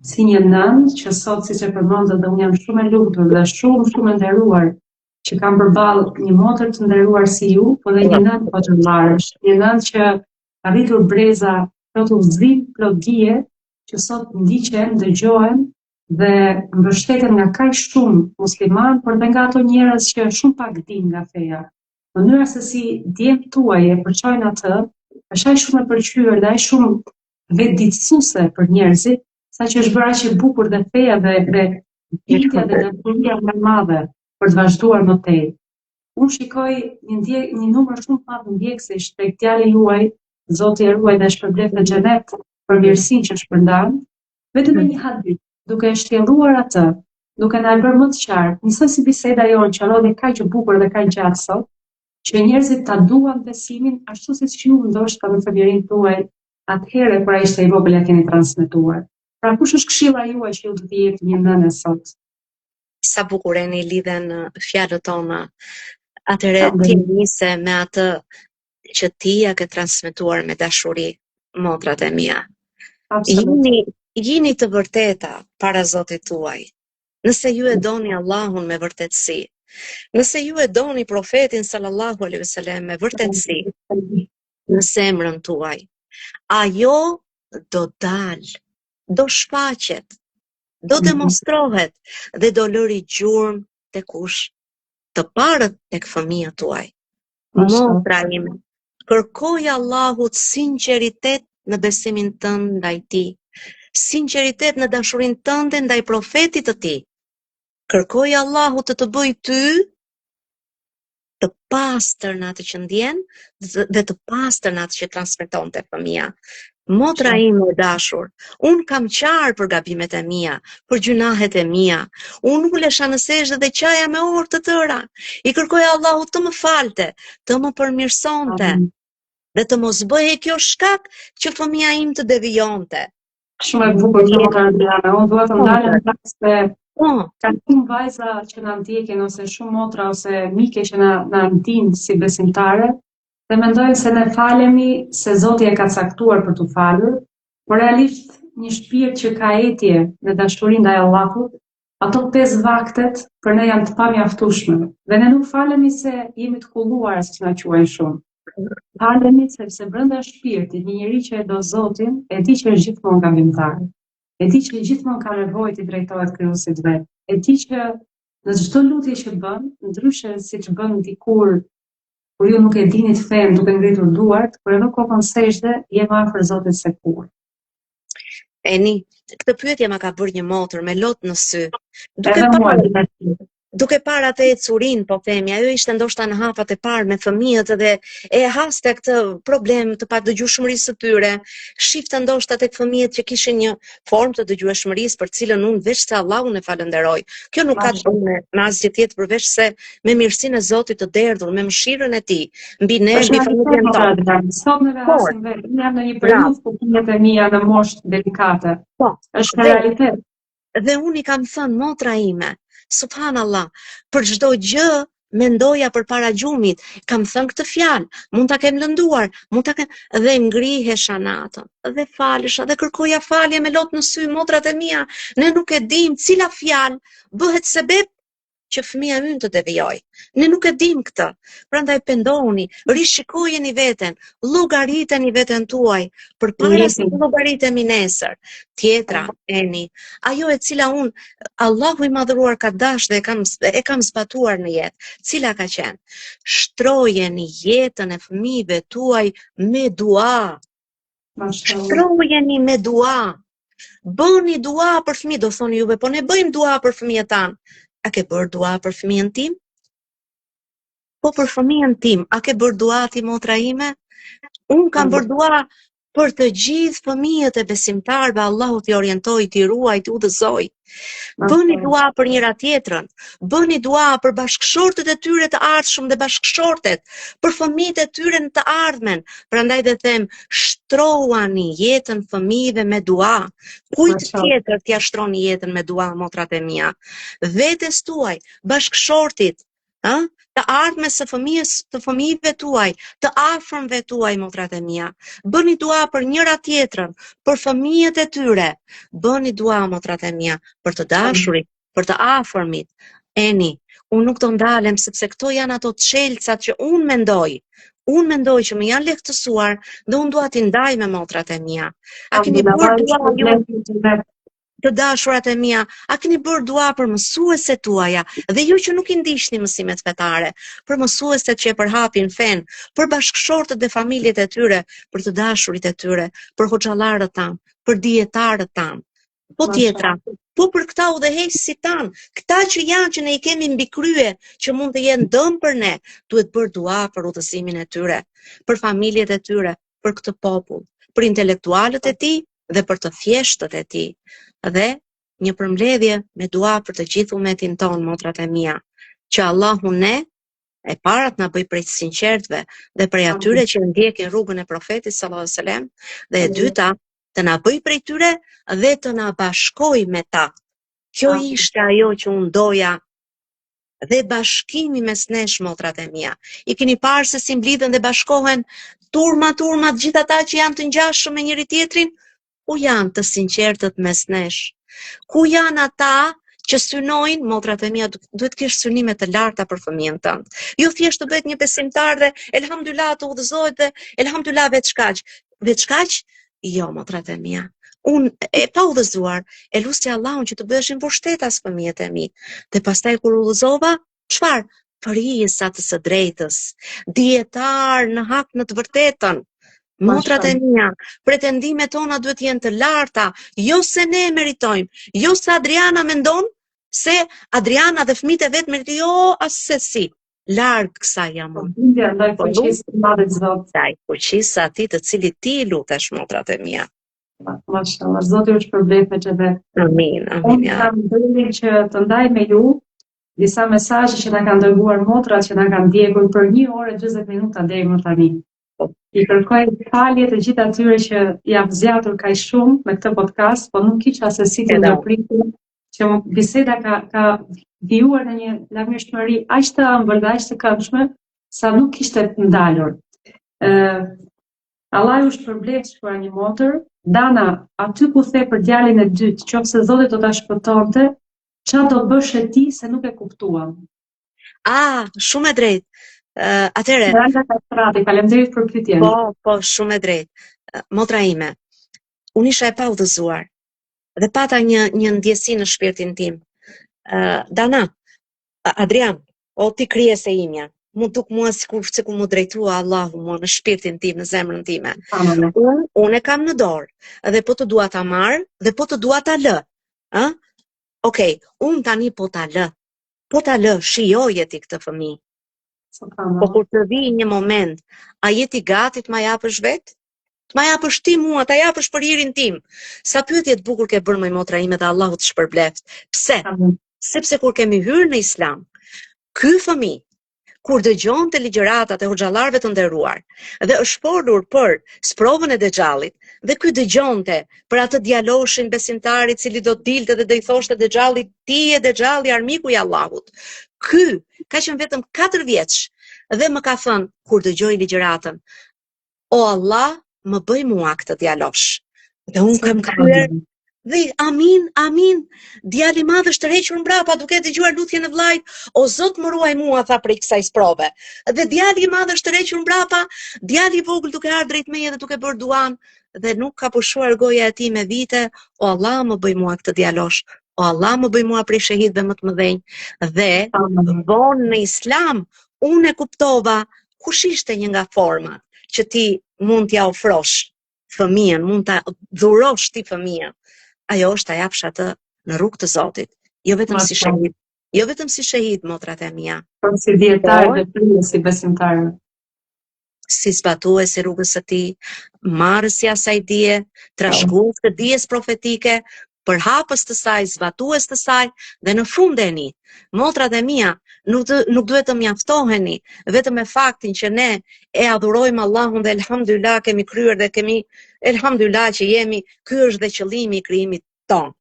si një nënë që sot, siç e përmendët, dhe unë jam shumë e lumtur dhe shumë e nderuar që kam përballë një motër të nderuar si ju, po dhe një nënë votërllarësh, një nënë që ka rritur breza plot udhëzim, plot dije, që sot ndiqen, dëgjohen dhe mbështeten nga kaq shumë musliman, por dhe nga ato njerëz që shumë pak dinë nga feja. Mënyra se si djemt tuaj e përçojnë atë, është aq shumë e pëlqyer dhe aq shumë vetëdijtësuese për njerëzit, saqë është bërë aq e bukur dhe feja dhe bindja dhe dashuria më e madhe për të vazhduar më tej. Unë shikoj një numër shumë të madh ndjekësish tek djali juaj, Zoti e ruaj dhe shpërblet në xhenet për mirësinë që shpërndan, vetëm me një hadith, duke e shtjelluar atë, duke na bërë më të qartë, njësoj si biseda jonë që rodhi kaq e bukur dhe kaq gjatë sot, që njerëzit ta duan besimin ashtu siç ju ndoshta në familjen tuaj atëherë kur ai ishte i vogël ja keni transmetuar. Pra kush është këshilla juaj që ju do t'i jepni një nënë sot? Sa bukur e lidhen fjalët tona. Atëre ti nise me atë që ti ja ke transmetuar me dashuri, motrat e mia. Jini të vërteta para Zotit tuaj. Nëse ju e doni Allahun me vërtetësi, nëse ju e doni profetin sallallahu alaihi wasallam me vërtetësi në zemrën tuaj, ajo do dalë, do shfaqet, do demonstrohet dhe do lëri gjurmë të kush? Të parët tek fëmijët tuaj. Motra ime, kërkoj Allahut sinqeritet në besimin tënd ndaj tij, sinqeritet në dashurinë tënde ndaj profetit të tij. Kërkoj Allahut të bëj ty të pastër në atë që ndjen dhe të pastër në atë që transmeton te fëmia. Motra ime e dashur, unë kam qarë për gabimet e mia, për gjunahet e mia. Unë ulesha në sezhdë dhe qaja me orë të tëra. I kërkoj Allahut të më falte, të më përmirësonte, dhe të mos bëhe kjo shkak që fëmia im të devijonte. Shumë e bukur që motra Adriana, unë duhet të ndalem në se ka shumë vajza që na ndjekin ose shumë motra ose mike që na ndin si besimtare. Dhe mendojnë se ne falemi se Zoti e ka caktuar për të falur, por realisht një shpirt që ka etje në dashuri ndaj Allahut, ato 5 vaktet për ne janë të pamjaftueshme. Dhe ne nuk falemi se jemi të kulluar, siç na quajnë shumë. Falemi sepse brenda shpirtit një njeri që e do Zotin, e di që është gjithmonë gabimtar. E di që gjithmonë ka nevojë të drejtohet Krijuesit vet. E di që në çdo lutje që bën, ndryshe siç bën dikur kur ju nuk e dini të fen duke ngritur duart, kur e vë kokën sejdë, jem afër Zotit se kur. Eni, këtë pyetje ma ka bërë një motër me lot në sy. Duke parë atë ecurin, po themi, ajo ishte ndoshta në hafat e parë me fëmijët dhe e haste këtë problem të padëgjueshmërisë së tyre. Shifte ndoshta tek fëmijët që kishin një formë të dëgjueshmërisë për cilën unë veç se Allahun e falenderoj. Kjo nuk ka të bëjë me asgjë tjetër përveç se me mirësinë e Zotit të derdhur, me mëshirën e Tij mbi ne, mbi familjen tonë. Sot në rastin vetë, unë jam në një periudhë ku fëmijët e mia në moshë delikate. Është realitet. Dhe unë i kam thënë motra ime, subhanallah, për çdo gjë mendoja përpara gjumit, kam thënë këtë fjalë, mund ta kem lënduar, mund ta kem dhe ngrihesha natën, dhe falesha dhe kërkoja falje me lot në sy, motrat e mia, ne nuk e dim cila fjalë bëhet sebeb që fëmia ynë të devijoj. Ne nuk e dim këtë. Prandaj pendohuni, rishikojeni veten, llogariteni veten tuaj përpara se të llogaritemi nesër. Tjetra, Eni, ajo e cila Allahu i madhëruar ka dash dhe e kam zbatuar në jetë. Cila ka qenë? Shtrojeni jetën e fëmijëve tuaj me dua. Shtrojeni me dua. Bëni dua për fëmijë, do thoni juve, po ne bëjmë dua për fëmijët tanë. A ke bërë dua për fëmijën tim? Po për fëmijën tim, a ke bërë dua ti motra ime? Unë kam bërë dua për të gjithë fëmijët e besimtarëve, Allahu t'i orientoj, t'i ruaj, t'i udhëzoj. Bëni dua për njëra tjetrën, bëni dua për bashkëshortet e tyre të ardhshëm dhe bashkëshortet, për fëmijët e tyre në të ardhmen. Prandaj dhe them, shtroani jetën fëmijëve me dua. Kujt tjetër t'ja shtroni jetën me dua, motrat e mia? Vetes tuaj, bashkëshortit, të ardhmes së të fëmijëve tuaj, të afërmve tuaj, motrat e mia. Bëni dua për njëra tjetrën, për fëmijët e tyre. Bëni dua, motrat e mia, për të dashurit, për të afërmit. Eni, unë nuk do ndalem sepse këto janë ato çelcat që unë mendoj që më janë lehtësuar dhe unë dua t'i ndaj me motrat e mia. A keni bërë dua ju? Të dashurat e mia, a keni bërë dua për mësueset tuaja, dhe ju që nuk i ndiqni mësimet fetare, për mësueset që e përhapin fen, për bashkëshortët dhe familjet e tyre, për të dashurit e tyre, për hoxhallarët tanë, për dietarët tanë. Po tjetra, po për këta udhëheqësit tanë, këta që janë që ne i kemi mbi krye, që mund të jenë dëm për ne, duhet bërë dua për udhëzimin e tyre, për familjet e tyre, për këtë popull, për intelektualët e tij dhe për të thjeshtët e tij. Dhe një përmbledhje me dua për të gjithë umetin ton, motrat e mia, që Allahu ne e parat na bëj prej të sinqertëve dhe prej atyre që ndjekin rrugën e profetit sallallahu alajhi wasallam, dhe e dyta të na bëj prej tyre dhe të na bashkoj me ta. Kjo ishte ajo që unë doja, dhe bashkimi mes nesh, motrat e mia. I keni parë se si mblidhen dhe bashkohen turma të gjithë ata që janë të ngjashëm me njëri tjetrin? Ku janë të sinqertët mes nesh? Ku janë ata që synojnë, motrat e mia, duhet kesh synime të larta për fëmijën tënd. Jo thjesht të bëhet një besimtar dhe elhamdulillah të udhëzohet dhe elhamdulillah veç kaq? Jo, motrat e mia. Unë e pa udhëzuar, e lutja Allahun që të bëheshin vështetas fëmijët e mi. Dhe pastaj kur udhëzova, çfarë? Përhisa të së drejtës, dietar në hak në të vërtetën. Motrat e mia, pretendimet tona duhet jenë të larta, jo se ne meritojmë, jo se Adriana mendon se Adriana dhe fëmijët e vet meritojnë, jo asesi. Larg kësaj jam unë. Fuqisë atij të cilit ti lutesh, motrat e mia. Mashallah, Zoti ju shpërblet që vetë. Amin. Unë kam dërin që të ndaj me ju disa mesazhe që na kanë dërguar motrat që na kanë ndjekur për 1 orë e 40 minuta deri më tani. I kërkoj falje të gjithë atyre që jam zgjatur kaq shumë me këtë podcast, po nuk kisha se si të ndërpritur, që biseda ka vijuar në një lavmërshmëri aq të ëmbël dhe aq të këndshme, sa nuk kishte ndalur. Allah ju shpërblet shkruar një motër, Dana, aty ku the për djalin e dytë, qofse Zoti do ta shpëtonte, çfarë do bësh e ti se nuk e kuptuam. Shumë e drejtë. Atëre. Faleminderit për pyetjen. Po, shumë e drejtë. Motra ime, unë isha e pa udhëzuar dhe pata një ndjesi në shpirtin tim. Dana, Adrian, o ti krijese imja, mu duk mua sikur se ku mu drejtua Allahu mua në shpirtin tim, në zemrën time. Unë e kam në dorë dhe po të dua ta marr dhe po të dua ta lë. Okej, unë tani po ta lë, shijoje ti këtë fëmijë. Po kur të vi një moment, a jeti gati të ma japësh vetë? Të ma japësh ti mua, ta japësh për hirin tim. Sa pyetje të bukur ke bërë me motra ime dhe Allahu të shpërbleft. Pse? Sepse kur kemi hyrë në Islam, ky fëmijë, kur dëgjon të ligjëratat e hoxhallarëve të nderuar dhe është folur për sprovën e Dexhallit, dhe ky dëgjonte për atë djaloshin besimtar i cili do dilte dhe do i thoshte Dexhallit, ti je Dexhalli, armiku i Allahut. ky ka qenë vetëm 4 vjeç dhe më ka thënë kur dëgjoi ligjëratën, o Allah, më bëj mua këtë djalosh. Dhe unë kam kryer dhe amin, amin. Djali i madh është tërhequr mbrapa duke dëgjuar lutjen e vllajt, o Zot më ruaj mua tha prej kësaj sprove. Dhe djali i madh është tërhequr mbrapa, djali i vogël duke ardhur drejt meje dhe duke bërë duan dhe nuk ka pushuar goja e tij me vite, o Allah më bëj mua këtë djalosh. O Allah më bëj mua prej shahidëve më të mëdhenj. Dhe vonë në Islam unë e kuptova kush ishte një nga format që ti mund t'ja ofrosh fëmijën, mund ta dhurosh ti fëmijën. Ajo është ta japsh atë në rrugë të Zotit, jo vetëm si shahid, jo vetëm si shahid, motrat e mia, por si dietar dhe prindër si besimtar. Si zbatues i rrugës së tij, marrës i asaj dije, trashëgues të dijes profetike, përhapës të saj, zbatues të saj dhe në fundeni, motrat e mia, nuk duhet të mjaftoheni vetëm me faktin që ne e adhurojmë Allahun dhe elhamdulillah kemi kryer dhe kemi elhamdulillah që jemi, ky është dhe qëllimi i krijimit ton.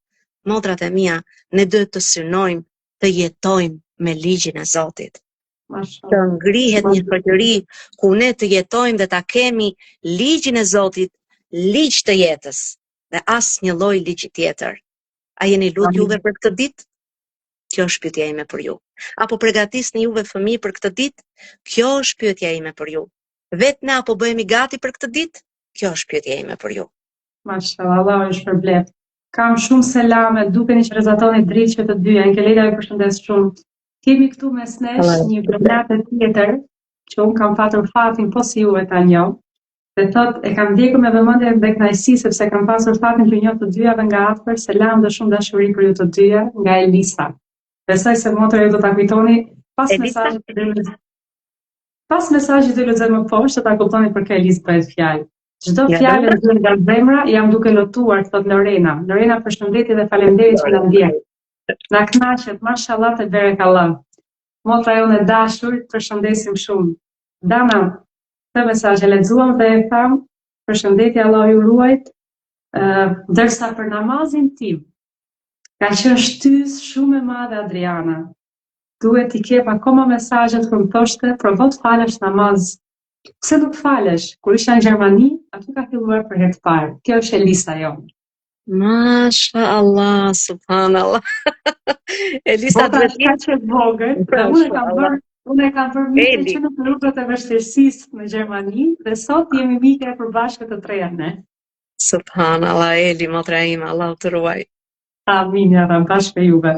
Motrat e mia, ne duhet të synojmë të jetojmë me ligjin e Zotit. Të ngrihet një shoqëri ku ne të jetojmë dhe ta kemi ligjin e Zotit, ligj të jetës dhe asnjë lloj ligji tjetër. A jeni lut juve për këtë ditë? Kjo është pyetja ime për ju. Apo përgatisni juve fëmijë për këtë ditë? Kjo është pyetja ime për ju. Vetë ne apo bëhemi gati për këtë ditë? Kjo është pyetja ime për ju. Mashallah, Allah është shpërblet. Kam shumë selame, dukeni që rezultoni dritë që të dyja. Enkeleda ju përshëndes shumë. Kemi këtu mes nesh një gërnatë tjetër, që unë kam patur fatin po si juve ta njoh. Dhe thot, e kam ndjekur me vëmendje dhe kënaqësi sepse kam pasur fatin që njoh të dyjave nga afër. Selam dhe shumë dashuri për ju të dyja nga Elisa. Besoj se motor ju do ta kujtoni pas mesazhit të lexoj më poshtë, ta kuptoni për kë Elisë bëhet fjalë. Çdo fjalë e nga zemra jam duke lotuar, thot Lorena. Lorena, përshëndetje dhe faleminderit që na ndjek. Na kënaqet, mashallah te berekallah. Motra jonë e dashur, përshëndesim shumë. Dana, këtë mesazh e lexuam dhe e tham, përshëndetje, Allah ju ruajt, ndërsa për namazin tim ka qenë shtys shumë e madhe Adriana. Duhet t'i kep akoma mesazhet kur më thoshte, provo të falësh namaz. Pse nuk falesh? Kur isha në Gjermani, aty ka filluar për herë të parë. Kjo është Elisa jonë. Masha Allah, subhanallah. Elisa duhet të jetë vogël. Unë e kam bërë miqe që në rrugët e vështirësisë në Gjermani dhe sot jemi miqe e përbashkët të treja ne. Subhanallah, Eli, motra ime, Allah të ruaj. Amin, ja dhe bashkë me juve.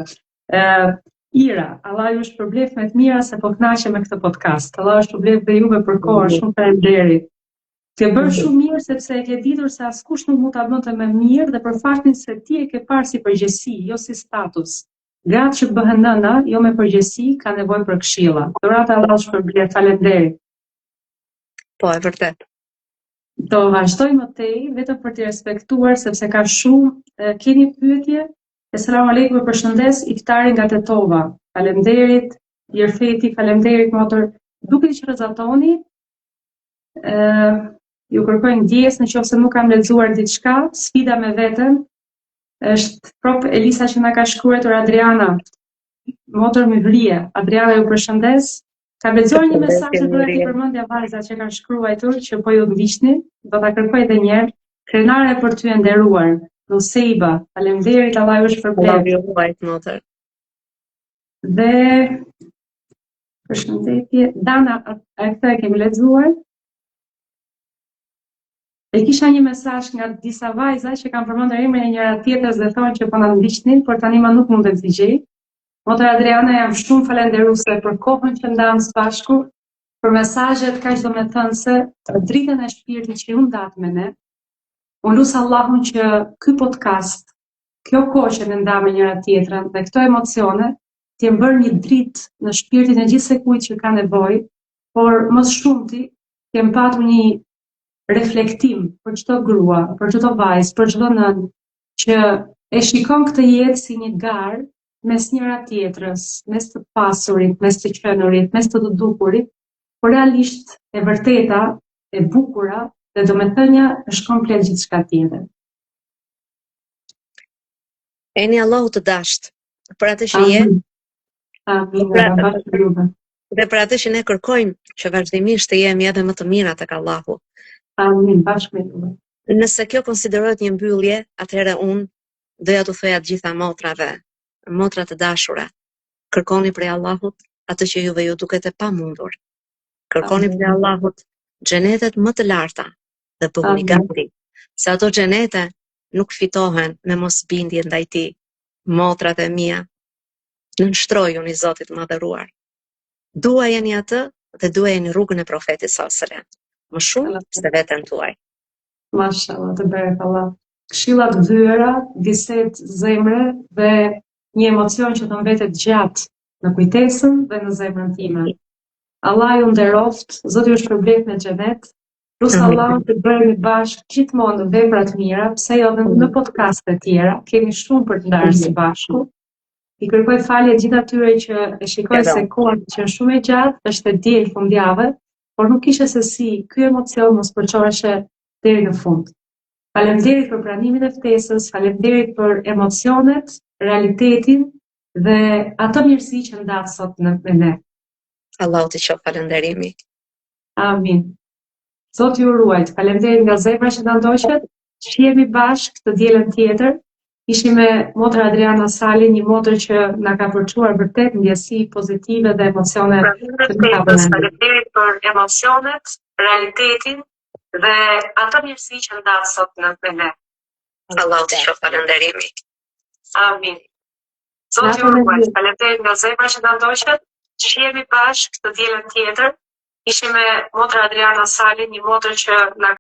Ira, Allah ju shpërbleft me të mira se po kënaqem me këtë podcast. Allah ju shpërbleft dhe juve për kohë, shumë faleminderit. Ke bërë shumë mirë sepse e ke ditur se askush nuk mund ta bënte më mirë dhe për faktin se ti e ke parë si përgjegjësi, jo si status. Gratë që bëhen nëna, jo me përgjegjësi, ka nevojë për këshilla. Dhurata Allah ju shpërbleft, faleminderit. Po, e vërtet. Do vazhdoj më tej, vetëm për të respektuar sepse ka shumë keni pyetje. Selam aleikum, përshëndes iftarin nga Tetova. Faleminderit, Jerfeti, faleminderit motor. Duke që rezultoni, ju kërkoj ndjes nëse nuk kam lexuar diçka, sfida me veten. Është prop Elisa që na ka shkruar Adriana. Motor më vrije. Adriana ju përshëndes. Ka lexuar një mesazh që duhet i përmendja vajzat që kanë shkruar që po ju ndiqni. Do ta kërkoj edhe një herë. Krenare për ty e nderuar. Nuseiba, faleminderit, Allah ju shpërblet. Dhe përshëndetje, Dana, a këtë e kemi lexuar? E kisha një mesazh nga disa vajza që kanë përmendur emrin e njëra tjetrës dhe thonë që po na ndiqnin, por tani ma nuk mund të zgjej. Motra Adriana, jam shumë falënderuese për kohën që ndam së bashku, për mesazhet kaq domethënëse, për dritën e shpirtit që ju ndat me ne. Unë lusë Allahun që ky podcast, kjo kohë që ne ndam me njëra tjetrën dhe këto emocione, t'jem bërë një dritë në shpirtin e gjithse kujt që ka nevojë, por më shumti t'jem patur një reflektim për çdo grua, për çdo vajzë, për çdo nën, që e shikon këtë jetë si një garë mes njëra tjetrës, mes të pasurit, mes të qenurit, mes të dukurit, por realisht e vërteta, e bukura, dhe do me thënja është komplet gjithçka tjetër. Eni Allahu të dasht, për atë që je, Amin, nga bashkë me juve. Dhe për atë që ne kërkojmë që vazhdimisht të jemi edhe më të mira tek Allahu. Amin, bashkë me juve. Nëse kjo konsiderohet një mbyllje, atëherë unë doja t'u thoja të gjitha motrave, motra të dashura, kërkoni prej Allahut atë që juve ju duket e pamundur. Kërkoni prej Allahut xhenetet më të larta dhe bëhuni gati, se ato xhenete nuk fitohen me mosbindje ndaj tij. Motrat e mia, nënshtrojuni Zotit madhëruar. Duajeni atë dhe duajeni rrugën e profetit sallallahu alajhi wasallam, më shumë se veten tuaj. Mashallah, të beret Allah. Këshillat vëra, bisedë zemre dhe një emocion që të mbetet gjatë në kujtesën dhe në zemrën time. Allah ju nderoft, Zoti ju shpërblet me xhenet. Lusë Allah të bëhemi bashkë gjithmonë në vepra të mira, pse jo në podcaste tjera, kemi shumë për të ndarë së bashku. I kërkoj falje gjithë atyre që e shikoj se koha që është shumë e gjatë, është e diel fundjavë, por nuk ishte se si ky emocion mos përçoheshe deri në fund. Faleminderit për pranimin e ftesës, faleminderit për emocionet, realitetin dhe ato mirësi që ndat sot me ne. Allahu t'i qof falënderimi. Amin. Zoti ju ruajt. Faleminderit nga zemra që na ndoqët. Shihemi bashkë të dielën tjetër. Ishim me motra Adriana Sali, një motër që na ka përçuar vërtet ndjesi pozitive dhe emocione që nuk ka vënë. Faleminderit për emocionet, realitetin dhe ato mirësi që ndat sot me ne. Allahu t'i qof falënderimi. Amin. Zoti ju ruajt. Faleminderit nga zemra që na ndoqët. Shihemi bashkë të dielën tjetër. Ishim me motra Adriana Sali, një motër që na